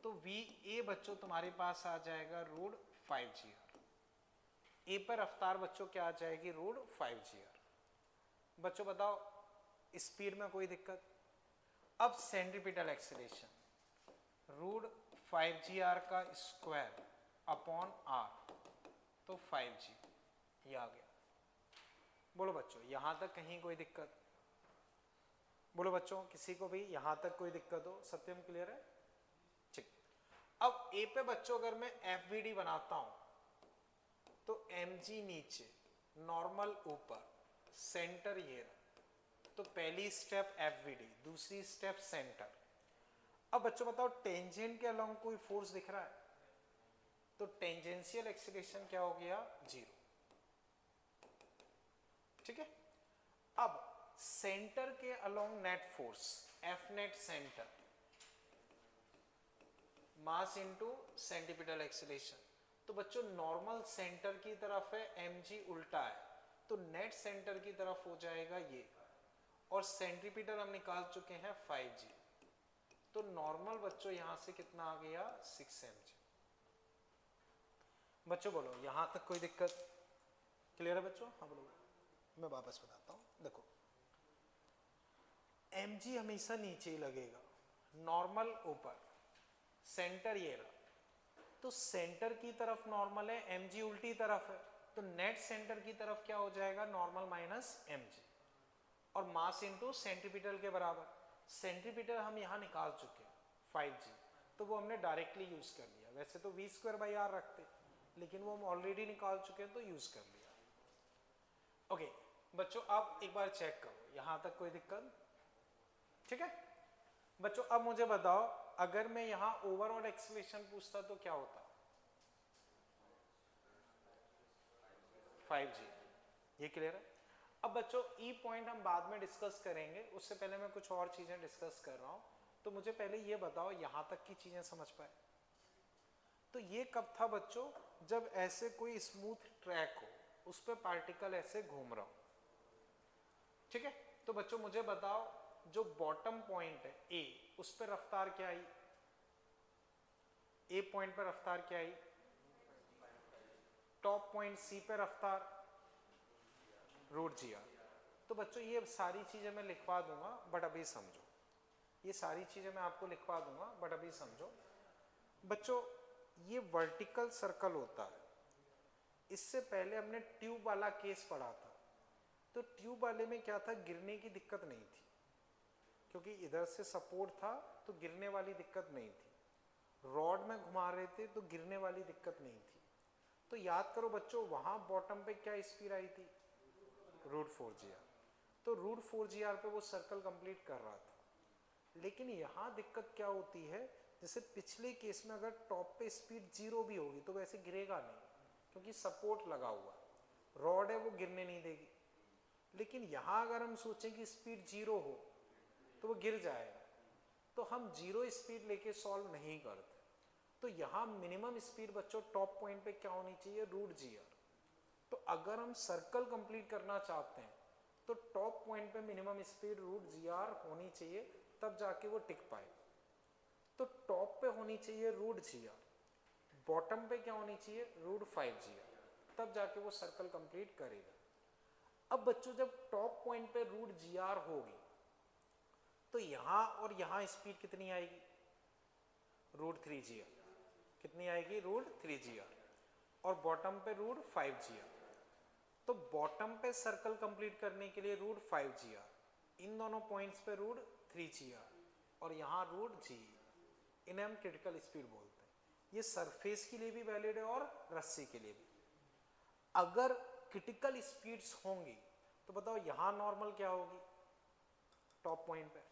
तो वी ए बच्चों तुम्हारे पास आ जाएगा रूट 5gr, ए पर रफ्तार बच्चों क्या आ जाएगी? Root 5gr। बच्चों बताओ स्पीड में कोई दिक्कत? अब सेंट्रीपिटल एक्सीलरेशन रूट 5gr का स्क्वायर अपॉन आर, तो 5g, ये आ गया। बोलो बच्चों यहां तक कहीं कोई दिक्कत? बोलो बच्चों किसी को भी यहां तक कोई दिक्कत हो? सत्यम क्लियर है? ठीक। अब ए पे बच्चों अगर मैं एफवीडी बनाता हूं तो mg नीचे, नॉर्मल ऊपर, सेंटर ये रहा, तो पहली स्टेप एफवीडी, दूसरी स्टेप सेंटर। अब बच्चों बताओ टेंजेंट के अलोंग कोई फोर्स दिख रहा है? तो टेंजेंशियल एक्सीलरेशन क्या हो गया? 0, ठीक है। अब सेंटर के along net force F net centre, mass into centripetal acceleration, तो बच्चों नॉर्मल सेंटर की तरफ है, mg उल्टा है, तो नेट सेंटर की तरफ हो जाएगा ये, और सेंट्रीपिटल हम निकाल चुके हैं 5g, तो नॉर्मल बच्चों यहां से कितना आ गया? 6 mg। बच्चों बोलो यहां तक कोई दिक्कत? क्लियर है बच्चों? हाँ बोलो, मैं वापस बताता हूं, देखो mg हमेशा नीचे ही लगेगा, नॉर्मल ऊपर, सेंटर ये रहा, तो सेंटर की तरफ नॉर्मल है, mg उल्टी तरफ है, तो नेट सेंटर की तरफ क्या हो जाएगा? नॉर्मल माइनस mg, और मास इनटू सेंट्रीपिटल के बराबर। सेंट्रीपिटल हम यहां निकाल चुके हैं 5g, तो वो हमने डायरेक्टली यूज कर लिया, वैसे तो v स्क्वायर बाई आर रखते, लेकिन वो हम ऑलरेडी निकाल चुके हैं तो यूज कर लिया। ओके बच्चों अब एक बार चेक करो, यहां तक कोई दिक्कत? ठीक है बच्चों, अब मुझे बताओ अगर मैं यहां ओवरऑल एक्सीलरेशन पूछता तो क्या होता? 5g, ये क्लियर है? अब बच्चों ई पॉइंट हम बाद में डिस्कस करेंगे, उससे पहले मैं कुछ और चीजें डिस्कस कर रहा हूं, तो मुझे पहले ये बताओ यहां तक की चीजें समझ पाए? तो ये कब था बच्चों? जब ऐसे कोई स्मूथ ट्रैक हो, उस पर पार्टिकल ऐसे घूम रहा हो, ठीक है? तो बच्चों मुझे बताओ जो बॉटम पॉइंट है ए, उस पर रफ्तार क्या आई? ए पॉइंट पर रफ्तार क्या आई? टॉप पॉइंट सी पे रफ्तार रूट जी आर, तो बच्चों ये सारी चीजें मैं लिखवा दूंगा, बट अभी समझो, ये सारी चीजें मैं आपको लिखवा दूंगा, बट अभी समझो। बच्चों ये वर्टिकल सर्कल होता है, इससे पहले हमने ट्यूब वाला केस पढ़ा था, तो ट्यूब वाले में क्या था, गिरने की दिक्कत नहीं थी, क्योंकि इधर से सपोर्ट था तो गिरने वाली दिक्कत नहीं थी। रॉड में घुमा रहे थे तो गिरने वाली दिक्कत नहीं थी। तो याद करो बच्चों, वहां बॉटम पे क्या स्पीड आई थी, √4 GR। तो √4 GR पे वो सर्कल कंप्लीट कर रहा था। लेकिन यहाँ दिक्कत क्या होती है, जैसे पिछले केस में अगर टॉप पे स्पीड 0 भी होगी तो वैसे गिरेगा नहीं, क्योंकि सपोर्ट लगा हुआ रॉड है, वो गिरने नहीं देगी। लेकिन यहाँ अगर हम सोचें कि स्पीड 0 हो तो वो गिर जाएगा, तो हम 0 स्पीड लेके सॉल्व नहीं करते। तो यहाँ मिनिमम स्पीड बच्चों टॉप पॉइंट पे क्या होनी चाहिए, √GR। तो अगर हम सर्कल कंप्लीट करना चाहते हैं तो टॉप पॉइंट पे मिनिमम स्पीड √GR होनी चाहिए, तब जाके वो टिक पाए। तो टॉप पे होनी चाहिए √GR, बॉटम पे क्या होनी चाहिए, √5GR, तब जाके वो सर्कल कंप्लीट करेगा। अब बच्चों जब टॉप पॉइंट पे √GR होगी तो यहाँ और यहाँ स्पीड कितनी आएगी, √3GR। कितनी आएगी, √3GR, और बॉटम पे √5GR। तो बॉटम पे सर्कल कंप्लीट करने के लिए √5GR, इन दोनों पॉइंट्स पे √3GR, और यहाँ √G। इन्हें हम क्रिटिकल स्पीड बोलते हैं। ये सरफेस के लिए भी वैलिड है और रस्सी के लिए भी। अगर क्रिटिकल स्पीड्स होंगी तो बताओ यहाँ नॉर्मल क्या होगी, टॉप पॉइंट पे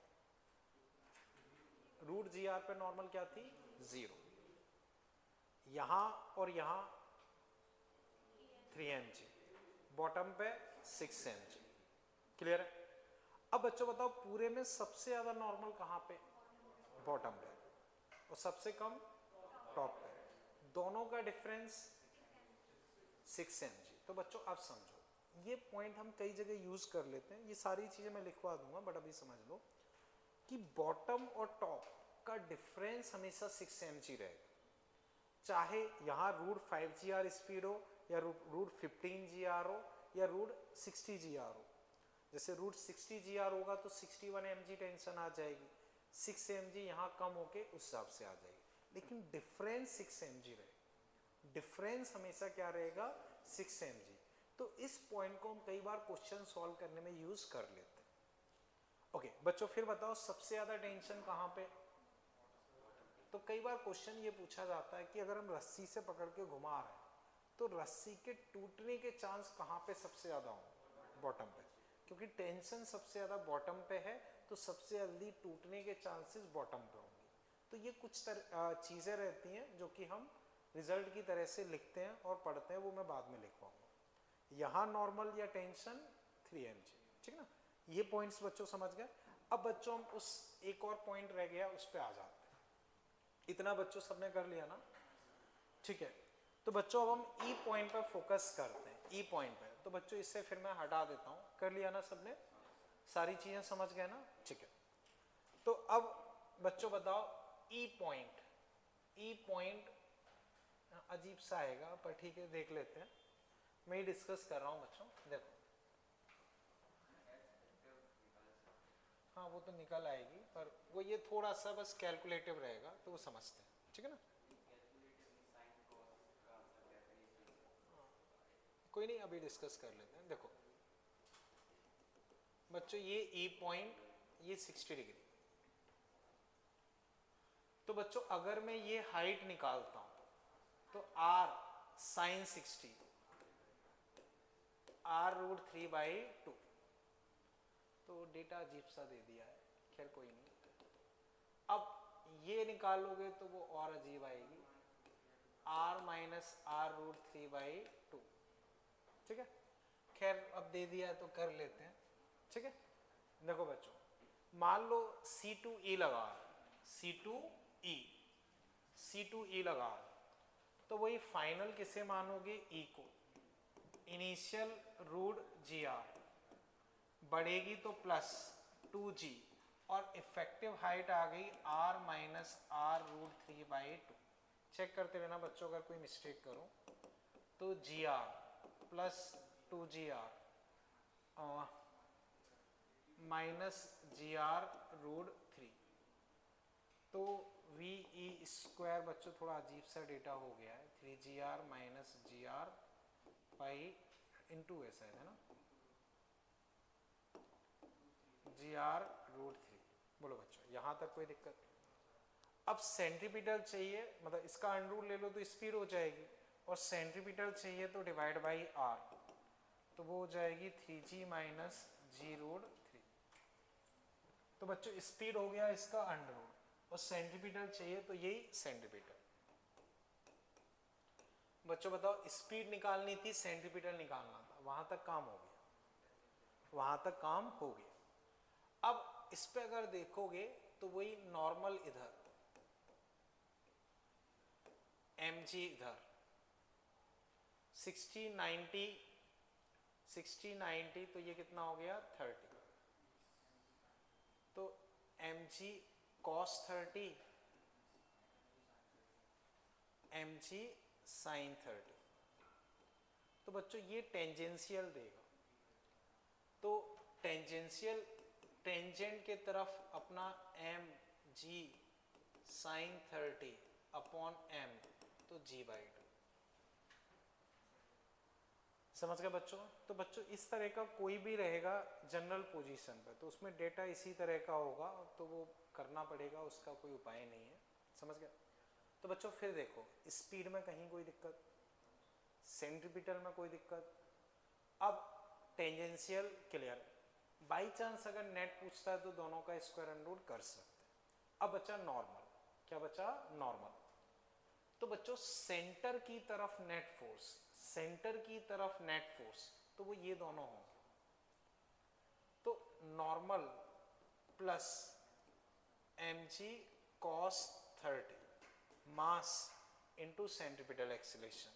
√GR पे नॉर्मल क्या थी, 0। यहाँ और यहाँ 3 mg, बॉटम पे 6 mg। क्लियर है। अब बच्चों बताओ पूरे में सबसे ज्यादा नॉर्मल कहाँ पे, बॉटम पे, और सबसे कम टॉप पे। दोनों का डिफरेंस 6 mg। तो बच्चों आप समझो, ये पॉइंट हम कई जगह यूज कर लेते हैं, ये सारी चीजें मैं लिखवा दूंगा, बट अभी समझ लो कि बॉटम और टॉप का डिफरेंस हमेशा 6 mg रहेगा। चाहे यहाँ √5GR स्पीड हो, या √15GR हो, या √60GR हो। जैसे √60GR होगा तो 61 mg टेंशन आ जाएगी, 6 mg यहाँ कम होके उस हिसाब से आ जाएगी, लेकिन डिफरेंस 6 mg रहेगा। डिफरेंस हमेशा क्या रहेगा, 6 mg। तो इस पॉइंट को हम कई बार क्वेश्चन सॉल्व करने में यूज कर लेते हैं। ओके बच्चों, फिर बताओ सबसे ज्यादा टेंशन कहाँ पे। तो कई बार क्वेश्चन ये पूछा जाता है कि अगर हम रस्सी से पकड़ के घुमा रहे हैं तो रस्सी के टूटने के चांस कहाँ पे सबसे ज्यादा होंगे, बॉटम पे, क्योंकि टेंशन सबसे ज्यादा बॉटम पे है, तो सबसे जल्दी टूटने के चांसेस बॉटम पे होंगे। तो ये कुछ चीजें रहती हैं जो कि हम रिजल्ट की तरह से लिखते हैं और पढ़ते हैं, वो मैं बाद में लिखवाऊंगा। यहाँ नॉर्मल या टेंशन 3 mg, ठीक है ना। ये पॉइंट्स बच्चों समझ गए। अब बच्चों हम उस एक और पॉइंट रह गया, उस पर आ जाते हैं। इतना बच्चों सबने कर लिया ना, ठीक है। तो बच्चों अब हम ई पॉइंट पर फोकस करते हैं, ई पॉइंट पे। तो बच्चों इससे फिर मैं हटा देता हूँ, कर लिया ना सबने, सारी चीजें समझ गए ना, ठीक है। तो अब बच्चों बताओ ई पॉइंट। ई पॉइंट अजीब सा आएगा, पर ठीक है देख लेते हैं। मैं ही डिस्कस कर रहा हूँ बच्चों, देखो। हाँ वो तो निकल आएगी, पर वो ये थोड़ा सा बस कैलकुलेटिव रहेगा, तो वो समझते हैं, ठीक है ना। कोई नहीं, अभी डिस्कस कर लेते हैं। देखो बच्चों, ये ई पॉइंट, ये 60 डिग्री। तो बच्चों अगर मैं ये हाइट निकालता हूं तो r sin 60, r√3/2। तो डेटा अजीब सा दे दिया है, खैर कोई नहीं। अब ये निकालोगे तो वो और अजीब आएगी, r - r√3/2, ठीक है। खैर अब दे दिया है तो कर लेते हैं, ठीक है। देखो बच्चों, मान लो C2E लगा, C2E लगा, तो वही फाइनल किसे मानोगे, E को। इनिशियल √GR बढ़ेगी तो +2G, और इफेक्टिव हाइट आ गई r - r√3/2। चेक करते रहना बच्चों, अगर कोई मिस्टेक करो तो GR + 2GR minus G R root 3। तो वी ई स्क्वायर बच्चों थोड़ा अजीब सा डेटा हो गया है, 3GR minus G R pi into ऐसा है ना, जी आर रूट 3। बोलो बच्चों यहां तक कोई दिक्कत? अब सेंट्रीपिटल चाहिए, मतलब इसका अंडर रूट ले लो तो स्पीड हो जाएगी, और सेंट्रीपिटल चाहिए तो डिवाइड बाई आर, तो वो हो जाएगी 3G माइनस जी रूट 3। तो बच्चों स्पीड हो गया इसका अंडर रूट, और सेंट्रीपिटल चाहिए तो यही सेंट्रीपिटल। बच्चों बताओ स्पीड निकालनी थी, सेंट्रीपिटल निकालना था, वहां तक काम हो गया, वहां तक काम हो गया। अब इस पे अगर देखोगे तो वही नॉर्मल इधर, mg इधर 60 90 तो ये कितना हो गया 30, तो mg cos 30 mg sin 30। तो बच्चों ये टेंजेंशियल देगा, तो टेंजेंशियल टेंजेंट के तरफ अपना M G sine 30 upon M, तो जी बाई 2। समझ गए बच्चों? तो बच्चों इस तरह का कोई भी रहेगा जनरल पोजीशन पे, तो उसमें डेटा इसी तरह का होगा, तो वो करना पड़ेगा, उसका कोई उपाय नहीं है। समझ गए? तो बच्चों फिर देखो स्पीड में कहीं कोई दिक्कत, सेंट्रीपिटल में कोई दिक्कत, अब टेंजेंशियल क्लियर। बाई चांस अगर नेट पूछता है तो दोनों का स्क्वायर अंडर रूट कर सकते हैं। अब बचा नॉर्मल, क्या बचा? नॉर्मल। तो बच्चों सेंटर की तरफ नेट फोर्स, सेंटर की तरफ नेट फोर्स, तो वो ये दोनों होंगे, तो normal plus mg cos 30 mass into centripetal acceleration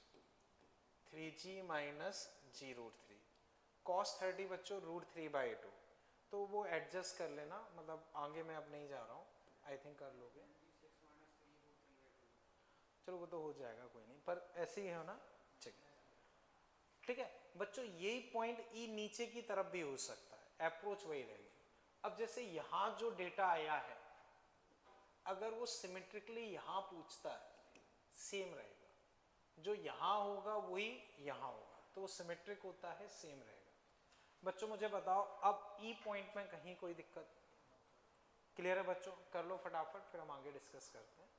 3g minus g root 3। cos 30 बच्चों रूट 3 बाई 2, तो वो एडजस्ट कर लेना, मतलब आगे मैं अब नहीं जा रहा हूँ, आई थिंक कर लोगे, चलो वो तो हो जाएगा कोई नहीं, पर ऐसे ही है ना। ठीक है, ठीक है बच्चों, यही पॉइंट ई नीचे की तरफ भी हो सकता है, अप्रोच वही रहेगी। अब जैसे यहां जो डेटा आया है, अगर वो सिमेट्रिकली यहां पूछता है सेम रहेगा, जो यहां होगा वही यहां होगा, तो वो सिमेट्रिक होता है, सेम रहेगा। बच्चों मुझे बताओ अब ई पॉइंट में कहीं कोई दिक्कत? क्लियर है बच्चों? कर लो फटाफट, फिर हम आगे डिस्कस करते हैं।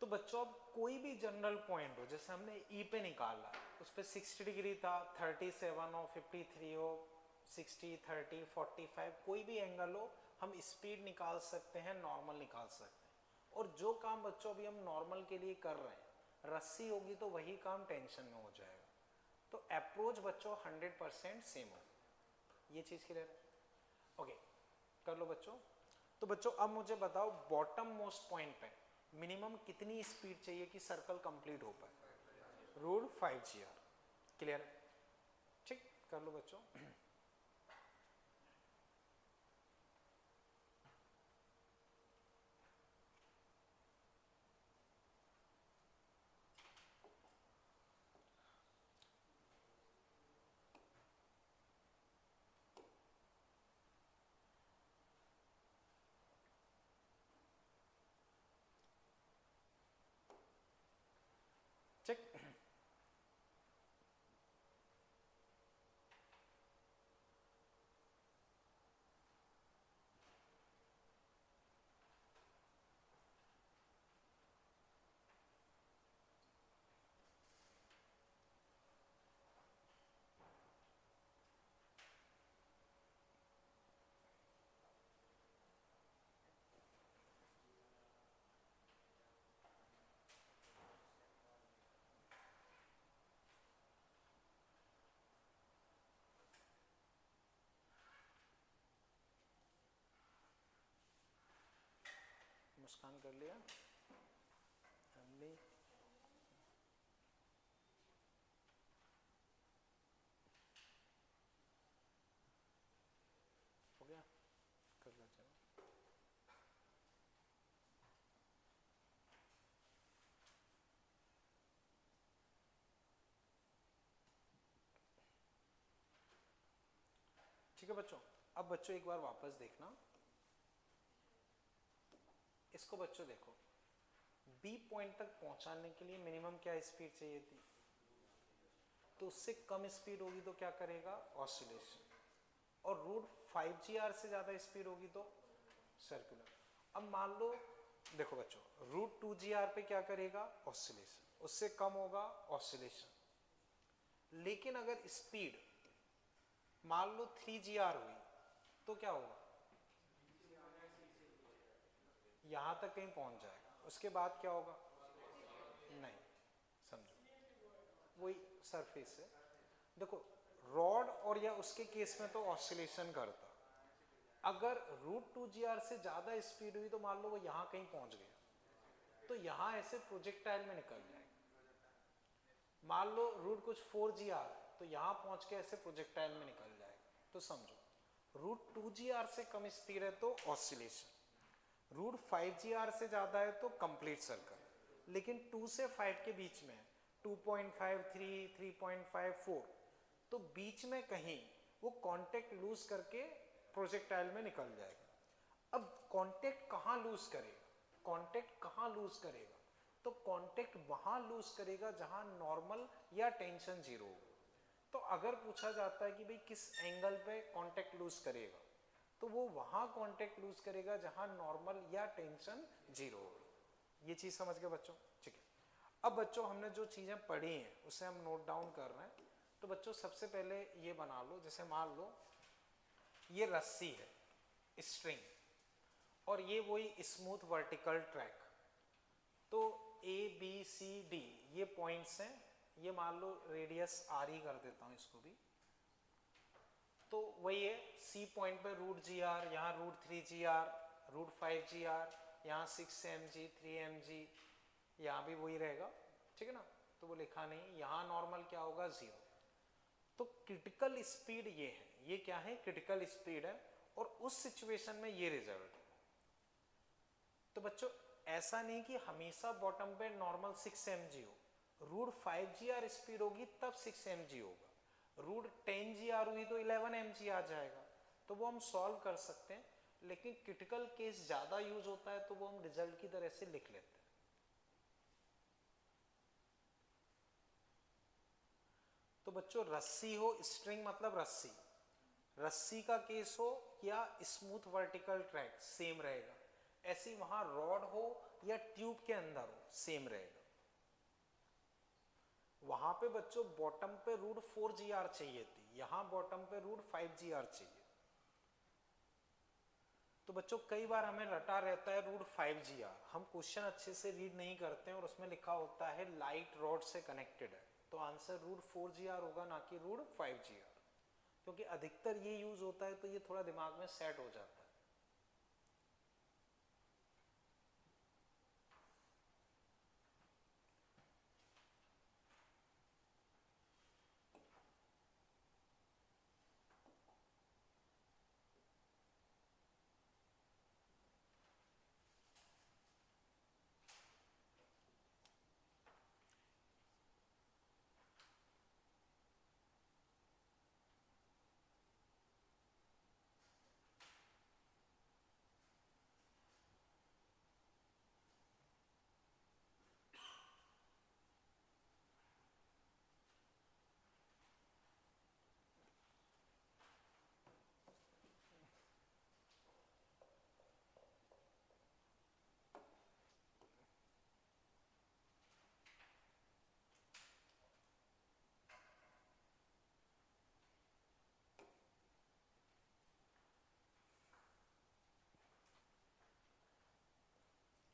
तो बच्चों अब कोई भी जनरल पॉइंट हो, जैसे हमने ई पे निकाला, उस पर 60 डिग्री था, 37 हो, 53 हो, 60, 30, 45, कोई भी एंगल हो, हम स्पीड निकाल सकते हैं, नॉर्मल निकाल सकते हैं। और जो काम बच्चों अभी हम नॉर्मल के लिए कर रहे हैं, रस्सी होगी तो वही काम टेंशन में हो जाएगा, तो अप्रोच बच्चों 100% सेम हो, ये चीज क्लियर है? ओके, कर लो बच्चों। तो बच्चों अब मुझे बताओ बॉटम मोस्ट पॉइंट पे मिनिमम कितनी स्पीड चाहिए कि सर्कल कंप्लीट हो पाए? Root 5GR। क्लियर है? ठीक, कर लो बच्चों। चेक। मुस्कान कर लिया हमने? हो गया? कर लो चलो। ठीक है बच्चों। अब बच्चों एक बार वापस देखना इसको। बच्चों देखो, बी पॉइंट तक पहुंचाने के लिए मिनिमम क्या स्पीड चाहिए थी, तो उससे कम स्पीड होगी तो क्या करेगा, ऑसिलेशन। और रूट 5GR से ज्यादा स्पीड होगी तो सर्कुलर। अब मान लो देखो बच्चों, रूट 2GR पे क्या करेगा, ऑसिलेशन, उससे कम होगा ऑसिलेशन। लेकिन अगर स्पीड मान लो 3GR हुई तो क्या होगा, यहां तक कहीं पहुंच जाएगा, उसके बाद क्या होगा, नहीं, समझो वही सरफेस है। देखो रॉड और या उसके केस में तो ऑसिलेशन करता, अगर रूट 2GR से ज्यादा स्पीड हुई तो मान लो वो यहां कहीं पहुंच गया तो यहां ऐसे प्रोजेक्टाइल में निकल जाएगा। मान लो रूट कुछ 4GR तो यहां पहुंच के ऐसे प्रोजेक्टाइल में निकल जाएगा। तो समझो रूट 2GR से कम स्पीड है तो ऑसिलेशन, रूट 5GR से ज्यादा है तो कंप्लीट सर्कल, लेकिन 2 से 5 के बीच में 2.53, 3.54, तो बीच में कहीं वो कांटेक्ट लूज करके प्रोजेक्टाइल में निकल जाएगा। अब कांटेक्ट कहाँ लूज करेगा, कांटेक्ट कहाँ लूज करेगा, तो कांटेक्ट वहां लूज करेगा जहां नॉर्मल या टेंशन जीरो हो। तो अगर पूछा जाता है कि भाई किस एंगल पे कांटेक्ट लूज करेगा, तो वो वहां कांटेक्ट लूज करेगा जहां नॉर्मल या टेंशन जीरो हो। ये चीज समझ गए बच्चों, ठीक है। अब बच्चों हमने जो चीजें पढ़ी हैं उसे हम नोट डाउन कर रहे हैं। तो बच्चों सबसे पहले ये बना लो, जैसे मान लो ये रस्सी है, स्ट्रिंग, और ये वही स्मूथ वर्टिकल ट्रैक। तो ए बी सी डी ये पॉइंट्स हैं, ये मान लो रेडियस आर ही कर देता हूं इसको भी। तो वही है, सी पॉइंट पे रूट जी आर, यहाँ रूट 3GR, रूट 5GR, यहाँ 6mg 3mg, यहाँ भी वही रहेगा, ठीक है ना। तो वो लिखा नहीं, यहाँ नॉर्मल क्या होगा, 0। तो क्रिटिकल स्पीड ये है, ये क्या है, क्रिटिकल स्पीड है, और उस सिचुएशन में ये रिजल्ट है। तो बच्चों ऐसा नहीं कि हमेशा बॉटम पे नॉर्मल 6mg हो, रूट 5GR स्पीड होगी तब 6mg होगा, रूट 10GR हुई तो 11mg आ जाएगा। तो वो हम सॉल्व कर सकते हैं, लेकिन क्रिटिकल केस ज्यादा यूज होता है तो वो हम रिजल्ट की तरह से लिख लेते हैं। तो बच्चों रस्सी हो, स्ट्रिंग मतलब रस्सी, रस्सी का केस हो या स्मूथ वर्टिकल ट्रैक सेम रहेगा। ऐसे ही वहां रॉड हो या ट्यूब के अंदर हो सेम रहेगा। वहां पे बच्चों बॉटम पे रूट 4GR चाहिए थी, यहां बॉटम पे रूट 5GR चाहिए। तो बच्चों कई बार हमें रटा रहता है रूट 5GR, हम क्वेश्चन अच्छे से रीड नहीं करते हैं और उसमें लिखा होता है लाइट रॉड से कनेक्टेड है, तो आंसर रूट 4GR होगा ना कि रूट 5GR, क्योंकि अधिकतर ये यूज होता है तो ये थोड़ा दिमाग में सेट हो जाता है।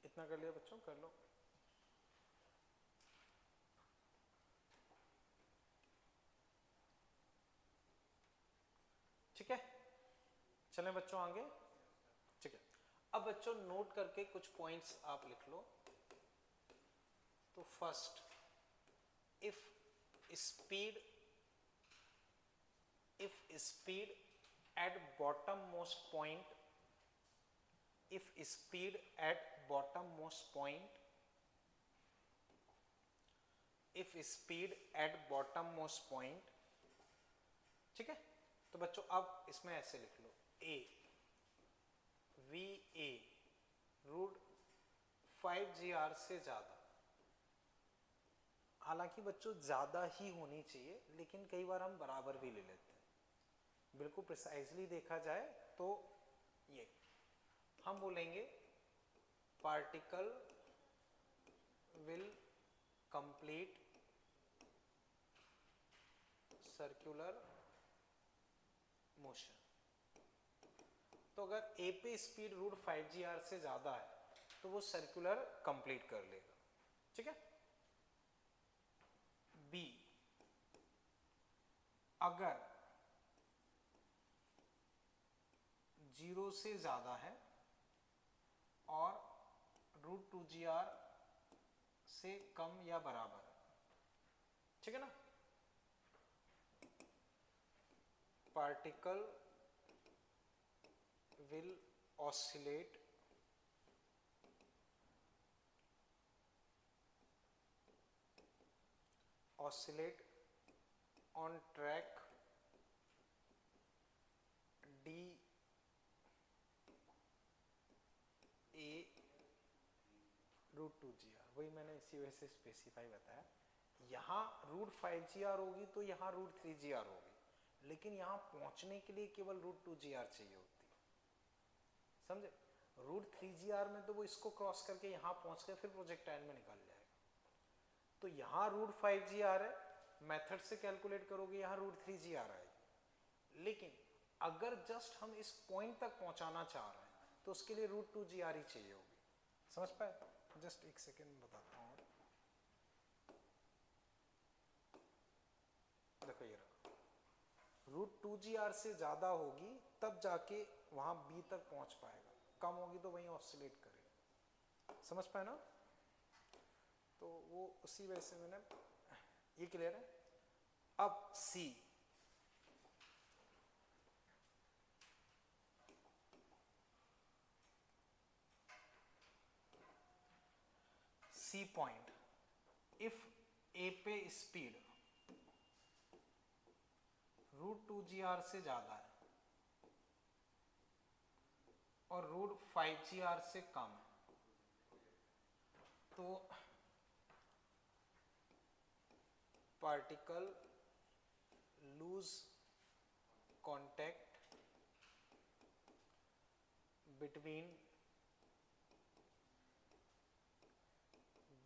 इतना कर लिया बच्चों, कर लो। ठीक है, चलें बच्चों आगे, ठीक है। अब बच्चों नोट करके कुछ पॉइंट्स आप लिख लो। तो first, if speed at bottom most point, if speed at bottom most point, if speed at bottom most point, ठीक है, तो बच्चों अब इसमें ऐसे लिख लो a V A root 5GR से ज्यादा। हालांकि बच्चों ज्यादा ही होनी चाहिए, लेकिन कई बार हम बराबर भी ले लेते हैं। बिल्कुल प्रिसाइजली देखा जाए तो ये हम बोलेंगे particle will complete circular motion. तो अगर ए पे स्पीड रूट 5GR से ज्यादा है तो वो सर्कुलर कंप्लीट कर लेगा, ठीक है। बी, अगर 0 से ज्यादा है और रूट 2GR से कम या बराबर, ठीक है ना, particle will oscillate on track D A root 2GR। वही मैंने इसी वजह से स्पेसिफाई बताया। यहाँ रूट 5GR होगी तो यहाँ रूट 3GR होगी, लेकिन यहाँ पहुंचने के लिए केवल रूट 2GR चाहिए होती है, समझे। रूट 3GR में तो वो इसको क्रॉस करके यहाँ पहुंच के फिर प्रोजेक्टाइल में निकल जाएगा। तो यहाँ रूट 5GR है, मेथड से कैलकुलेट करोगे यहाँ रूट 3GR आएगी। लेकिन अगर जस्ट हम इस पॉइंट तक पहुंचाना चाह रहे हैं तो उसके लिए रूट 2GR ही चाहिए होगी। समझ पाए? जस्ट एक सेकेंड बताता हूँ। देखो ये रहा, रूट 2GR से ज्यादा होगी तब जाके वहां बी तक पहुंच पाएगा, कम होगी तो वहीं ऑसिलेट करेगा। समझ पाए ना? तो वो उसी वजह से मैंने, ये क्लियर है। अब सी, सी पॉइंट, इफ ए पे स्पीड रूट 2GR से ज्यादा है और रूट 5GR से कम है, तो particle lose contact between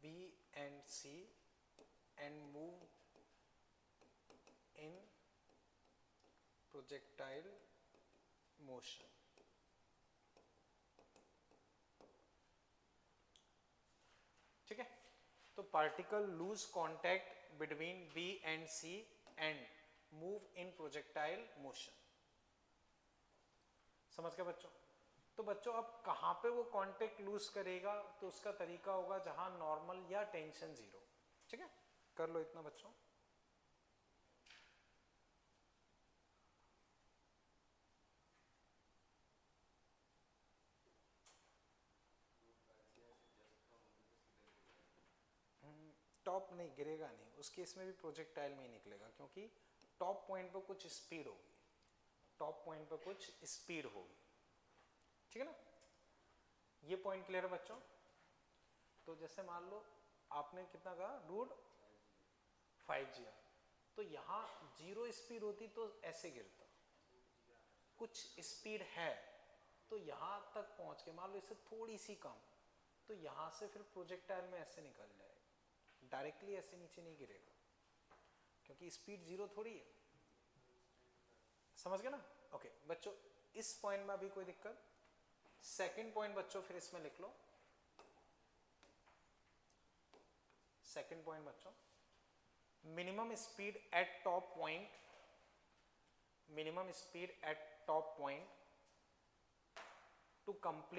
B and C and move in projectile motion। ठीक है, तो particle lose contact between B and C and move in projectile motion। समझ गए बच्चों? तो बच्चों अब कहां पे वो कांटेक्ट लूज करेगा, तो उसका तरीका होगा जहां नॉर्मल या टेंशन 0। ठीक है, कर लो इतना बच्चों। टॉप नहीं गिरेगा, नहीं, उस केस में भी प्रोजेक्टाइल में ही निकलेगा, क्योंकि टॉप पॉइंट पर कुछ स्पीड होगी, टॉप पॉइंट पर कुछ स्पीड होगी। ठीक है ना, ये पॉइंट क्लियर है बच्चों? तो जैसे मान लो आपने कितना कहा, रूट 5GR, तो यहाँ 0 स्पीड होती तो ऐसे गिरता, कुछ स्पीड है तो यहाँ तक पहुंच के, मान लो इससे थोड़ी सी कम, तो यहाँ से फिर प्रोजेक्टाइल में ऐसे निकल जाएगा, डायरेक्टली ऐसे नीचे नहीं गिरेगा, क्योंकि स्पीड 0 थोड़ी है। समझ गए ना? ओके बच्चों, इस पॉइंट में अभी कोई दिक्कत? सेकंड पॉइंट बच्चों फिर इसमें लिख लो। सेकंड पॉइंट बच्चों, minimum speed eight top point, minimum speed eight top point to complete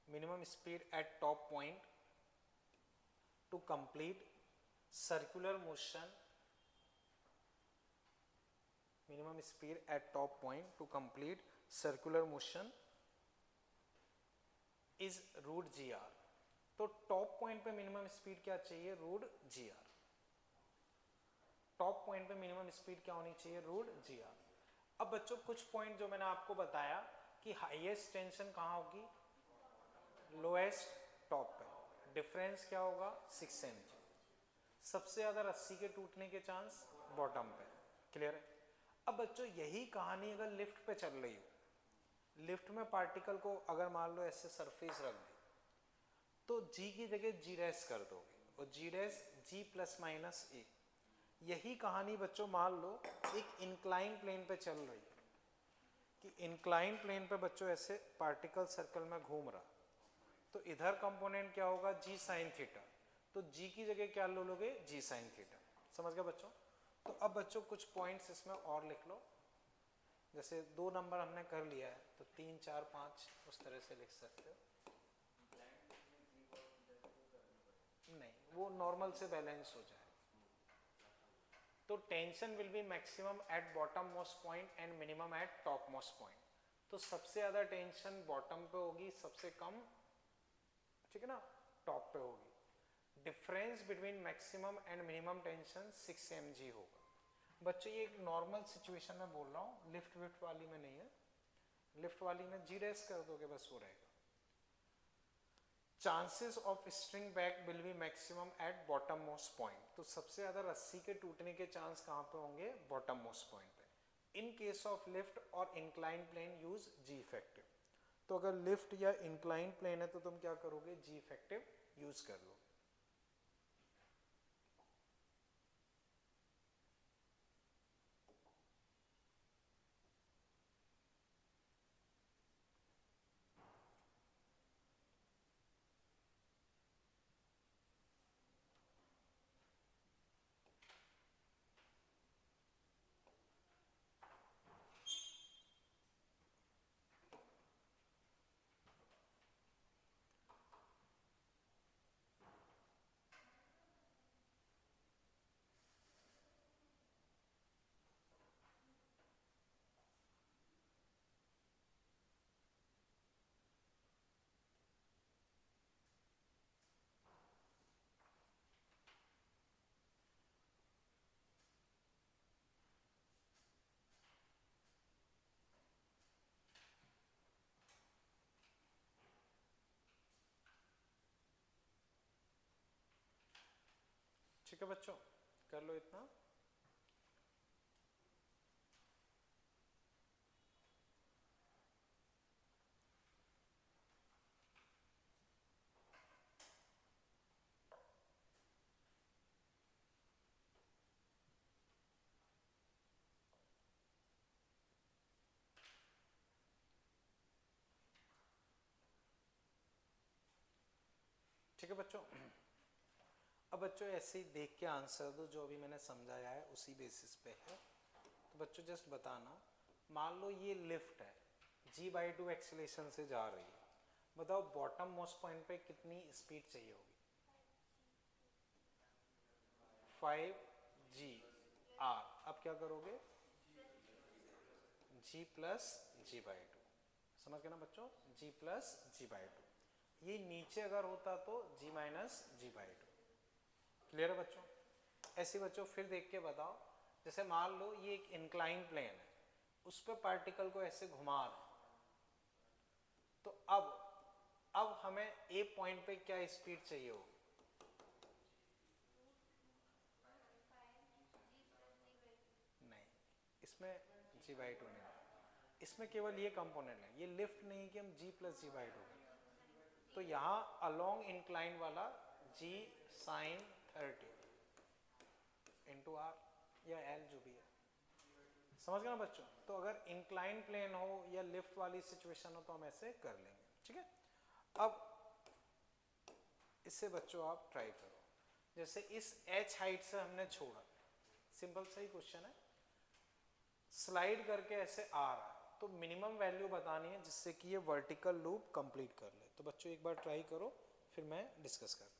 minimum speed at top point to complete circular motion, minimum speed at top point to complete circular motion is root GR। तो top point पे minimum speed क्या चाहिए? Root GR। Top point पे minimum speed क्या होनी चाहिए, root G are. अब बच्चों कुछ पॉइंट जो मैंने आपको बताया कि हाईएस्ट टेंशन कहाँ होगी, लोएस्ट टॉप पे, डिफरेंस क्या होगा 6 mg, सबसे ज्यादा रस्सी के टूटने के चांस बॉटम पे, क्लियर है। अब बच्चों यही कहानी अगर लिफ्ट पे चल रही हो, लिफ्ट में पार्टिकल को अगर मान लो ऐसे सरफेस रख दी तो जी की जगह जी रेस कर दोगे और जी रेस जी प्लस माइनस ए। यही कहानी बच्चों मान लो एक इंक्लाइन प्लेन पे चल रही है कि इंक्लाइन प्लेन पे बच्चों ऐसे पार्टिकल सर्कल में घूम रहा, तो इधर कंपोनेंट क्या होगा जी साइन थीटा, तो जी की जगह क्या लो लोगे जी साइन थीटा। समझ गए बच्चों। तो अब बच्चों कुछ पॉइंट्स इसमें और लिख लो, जैसे 2 नंबर हमने कर लिया है तो 3 4 5 उस तरह से लिख सकते हो। नहीं, वो नॉर्मल से बैलेंस हो जाए। तो tension will be maximum at bottom most point and minimum eight top most point. तो सबसे ज्यादा टेंशन बॉटम पे होगी, सबसे कम, ठीक है ना, टॉप पे होगी। Difference between maximum and minimum tension 6 mg होगा। बच्चों ये एक नॉर्मल सिचुएशन में बोल रहा हूँ, लिफ्ट विफ्ट वाली में नहीं है। लिफ्ट वाली में जी रेस कर दोगे बस वो रहेगा। Chances of string back will be maximum at bottom most point. तो सबसे ज्यादा रस्सी के टूटने के चांस कहाँ पे होंगे, बॉटम मोस्ट पॉइंट पे। इन केस ऑफ लिफ्ट और इंक्लाइन प्लेन यूज जी इफेक्टिव। तो अगर लिफ्ट या इंक्लाइन प्लेन है तो तुम क्या करोगे, जी इफेक्टिव यूज कर लो। ठीक है बच्चों, कर लो इतना। ठीक है बच्चों। अब बच्चों ऐसे ही देख के आंसर दो, जो अभी मैंने समझाया है उसी बेसिस पे है। तो बच्चों जस्ट बताना, मान लो ये लिफ्ट है, g/2 एक्सीलरेशन से जा रही है, बताओ बॉटम मोस्ट पॉइंट पे कितनी स्पीड चाहिए होगी, 5g/r। अब क्या करोगे, g प्लस g/2। समझ गए ना बच्चों, g प्लस g/2। ये नीचे अगर होता तो g माइनस g/2। क्लियर है बच्चों। ऐसे बच्चों फिर देख के बताओ, जैसे मान लो ये एक इंक्लाइन प्लेन है, उस पर पार्टिकल को ऐसे घुमा रहे, तो अब हमें ए पॉइंट पे क्या स्पीड चाहिए होगी, नहीं इसमें g/2 नहीं, इसमें केवल ये कंपोनेंट है, ये लिफ्ट नहीं कि हम g प्लस g/2 करें। तो यहाँ अलोंग इंक्लाइन वाला g साइन 30 इंटू आर या एल जो भी है। समझ गए ना बच्चों। तो अगर इंक्लाइन प्लेन हो या लिफ्ट वाली सिचुएशन हो तो हम ऐसे कर लेंगे, ठीक है। अब इससे बच्चों आप ट्राई करो, जैसे इस h हाइट से हमने छोड़ा, सिंपल सा ही क्वेश्चन है, स्लाइड करके ऐसे आ रहा है, तो मिनिमम वैल्यू बतानी है जिससे कि ये वर्टिकल लूप कंप्लीट कर ले। तो बच्चों एक बार ट्राई करो, फिर मैं डिस्कस करता हूँ।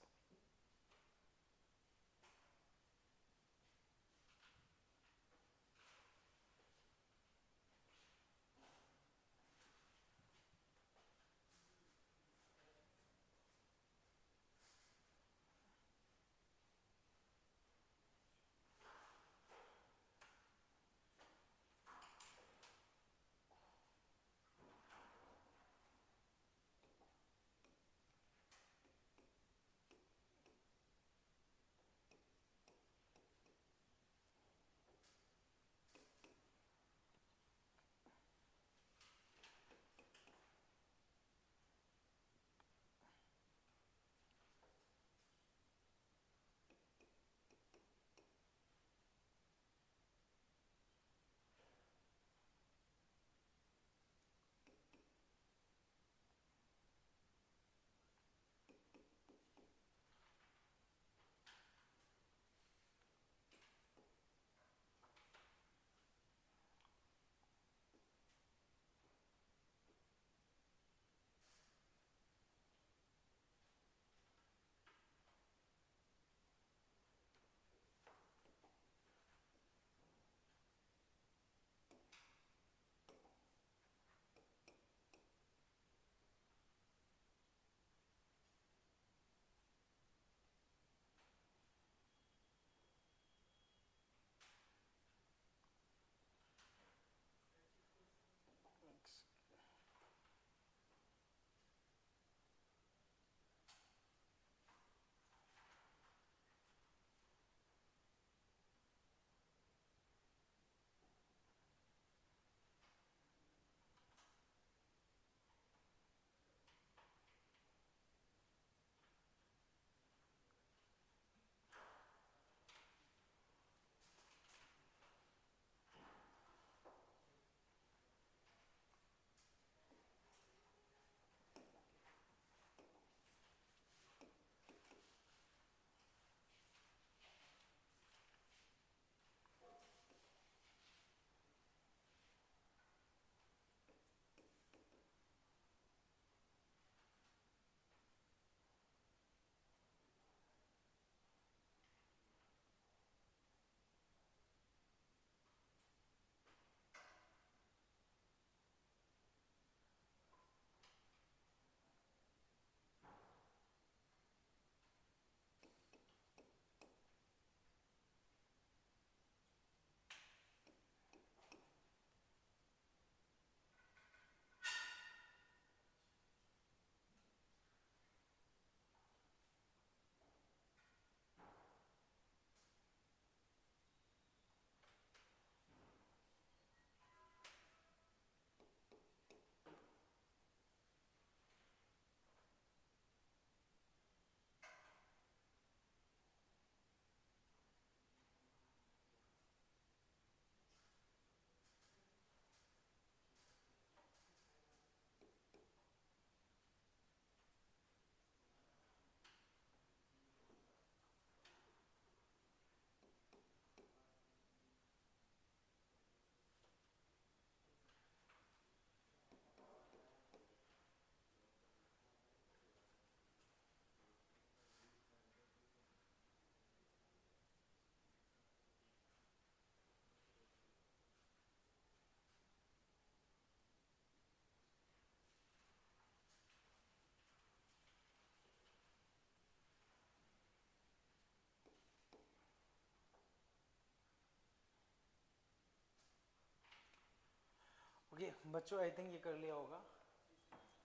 ये बच्चों आई थिंक ये कर लिया होगा,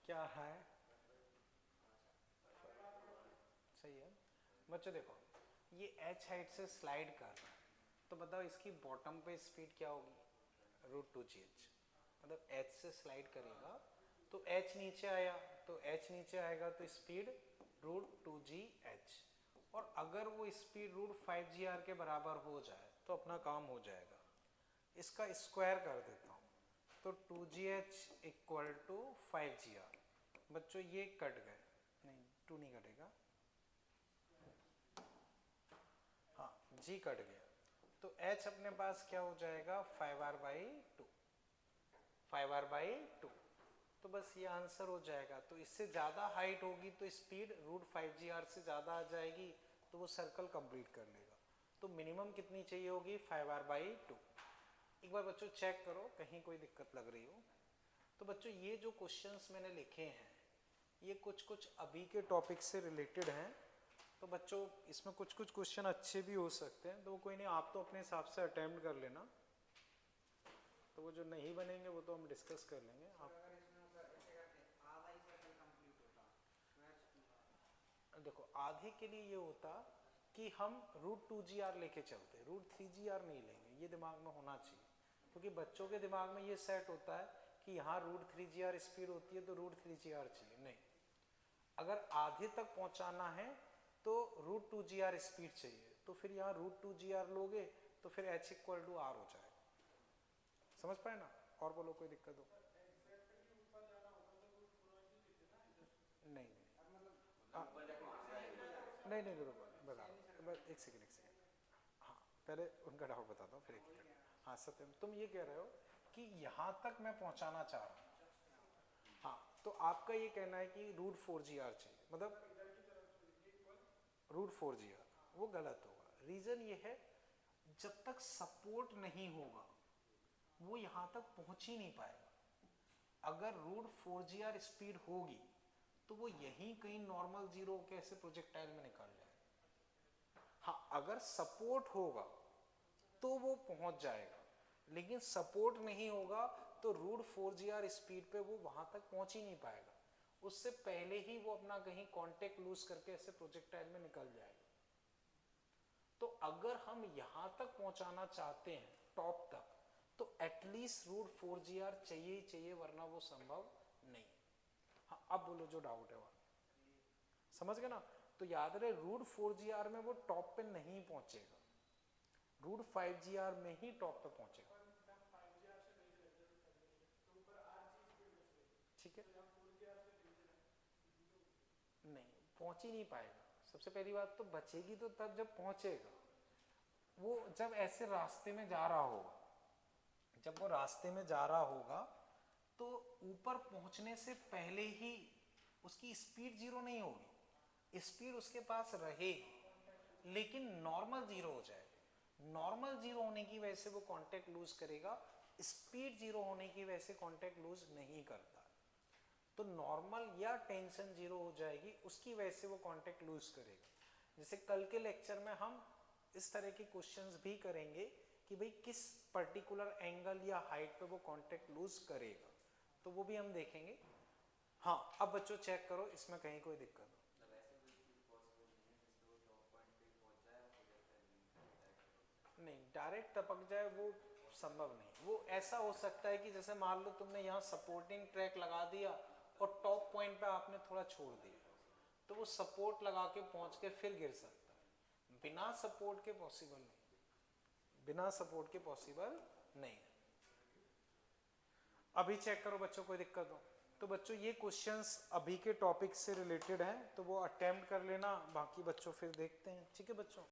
क्या है सही है। बच्चों देखो ये h हाइट से स्लाइड कर रहा है, तो बताओ इसकी बॉटम पे स्पीड क्या होगी, √2gh। मतलब h से स्लाइड करेगा तो h नीचे आया, तो h नीचे आएगा तो स्पीड √2gh। और अगर वो स्पीड √5gr के बराबर हो जाए तो अपना काम हो जाएगा। इसका स्क्वायर कर देता हूँ, तो 2gh इक्वल टू 5gr। बच्चों ये कट गए, नहीं 2 नहीं कटेगा, हाँ g कट गया, तो h अपने पास क्या हो जाएगा 5r/2, 5r/2। तो बस ये आंसर हो जाएगा। तो इससे ज़्यादा हाइट होगी तो स्पीड √5gr से ज़्यादा आ जाएगी, तो वो सर्कल कंप्लीट कर लेगा। तो मिनिमम कितनी चाहिए होगी 5r/2। एक बार बच्चों चेक करो कहीं कोई दिक्कत लग रही हो। तो बच्चों ये जो क्वेश्चंस मैंने लिखे हैं ये कुछ अभी के टॉपिक से रिलेटेड हैं। तो बच्चों इसमें कुछ क्वेश्चन अच्छे भी हो सकते हैं, तो कोई नहीं, आप तो अपने हिसाब से अटेम्प्ट कर लेना। तो वो जो नहीं बनेंगे वो तो हम डिस्कस कर लेंगे। आप देखो आधे के लिए ये होता कि हम √2gr लेके चलते, √3gr नहीं लेंगे, ये दिमाग में होना चाहिए। क्योंकि बच्चों के दिमाग में ये सेट होता है कि यहाँ √3gr स्पीड होती है तो √3gr चाहिए। नहीं, अगर आधे तक पहुँचाना है तो √2gr स्पीड चाहिए, तो फिर यहाँ √2gr लोगे तो फिर h इक्वल टू r हो जाएगा। समझ पाए ना? और बोलो कोई दिक्कत हो? नहीं नहीं नहीं रुको, बताओ एक सेकेंड। हाँ पहले उनका डाउट बताता हूँ फिर एक एक। हाँ सत्यम, तुम ये कह रहे हो कि यहाँ तक मैं पहुँचाना चाह रहा हूँ। हाँ तो आपका ये कहना है कि √4gr चाहिए, मतलब √4gr, वो गलत होगा। रीज़न ये है जब तक सपोर्ट नहीं होगा वो यहाँ तक पहुँच ही नहीं पाएगा। अगर √4gr स्पीड होगी तो वो यहीं कहीं नॉर्मल जीरो के ऐसे प्रोजेक्टाइल में निकल जाए। हाँ अगर सपोर्ट होगा तो वो पहुंच जाएगा, लेकिन सपोर्ट नहीं होगा तो √4gr स्पीड पे वो वहां तक पहुंच ही नहीं पाएगा। उससे पहले ही वो अपना कहीं कांटेक्ट लूज करके ऐसे प्रोजेक्टाइल में निकल जाएगा। तो अगर हम यहां तक पहुंचाना चाहते हैं टॉप तक तो एटलीस्ट √4gr चाहिए ही चाहिए, वरना वो संभव नहीं। हाँ अब बोलो जो डाउट है वहां, समझ गए ना? तो याद रहे √4gr में वो टॉप पे नहीं पहुंचेगा, √5gr में ही टॉप पे पहुंचेगा। ठीक है, नहीं पहुंच ही नहीं पाएगा। सबसे पहली बात तो बचेगी तो तब जब पहुंचेगा। वो जब ऐसे रास्ते में जा रहा होगा, जब वो रास्ते में जा रहा होगा तो ऊपर पहुंचने से पहले ही उसकी स्पीड जीरो नहीं होगी, स्पीड उसके पास रहेगी लेकिन नॉर्मल जीरो हो जाएगा। नॉर्मल जीरो होने की वजह से वो कांटेक्ट लूज करेगा, स्पीड जीरो होने की वजह से कांटेक्ट लूज नहीं करता। तो नॉर्मल या टेंशन जीरो हो जाएगी, उसकी वजह से वो कांटेक्ट लूज करेगा। जैसे कल के लेक्चर में हम इस तरह के क्वेश्चंस भी करेंगे कि भाई किस पर्टिकुलर एंगल या हाइट पे वो कांटेक्ट लूज करेगा, तो वो भी हम देखेंगे। हाँ अब बच्चों चेक करो इसमें कहीं कोई दिक्कत हो। नहीं डायरेक्ट टपक जाए वो संभव नहीं। वो ऐसा हो सकता है कि जैसे मान लो तुमने यहाँ सपोर्टिंग ट्रैक लगा दिया और टॉप पॉइंट पे आपने थोड़ा छोड़ दिया, तो वो सपोर्ट लगा के पहुंच के फिर गिर सकता है। बिना सपोर्ट के पॉसिबल नहीं, बिना सपोर्ट के पॉसिबल नहीं। अभी चेक करो बच्चों कोई दिक्कत हो तो। बच्चों ये क्वेश्चंस अभी के टॉपिक से रिलेटेड हैं तो वो अटेम्प्ट कर लेना, बाकी बच्चों फिर देखते हैं। ठीक है बच्चों।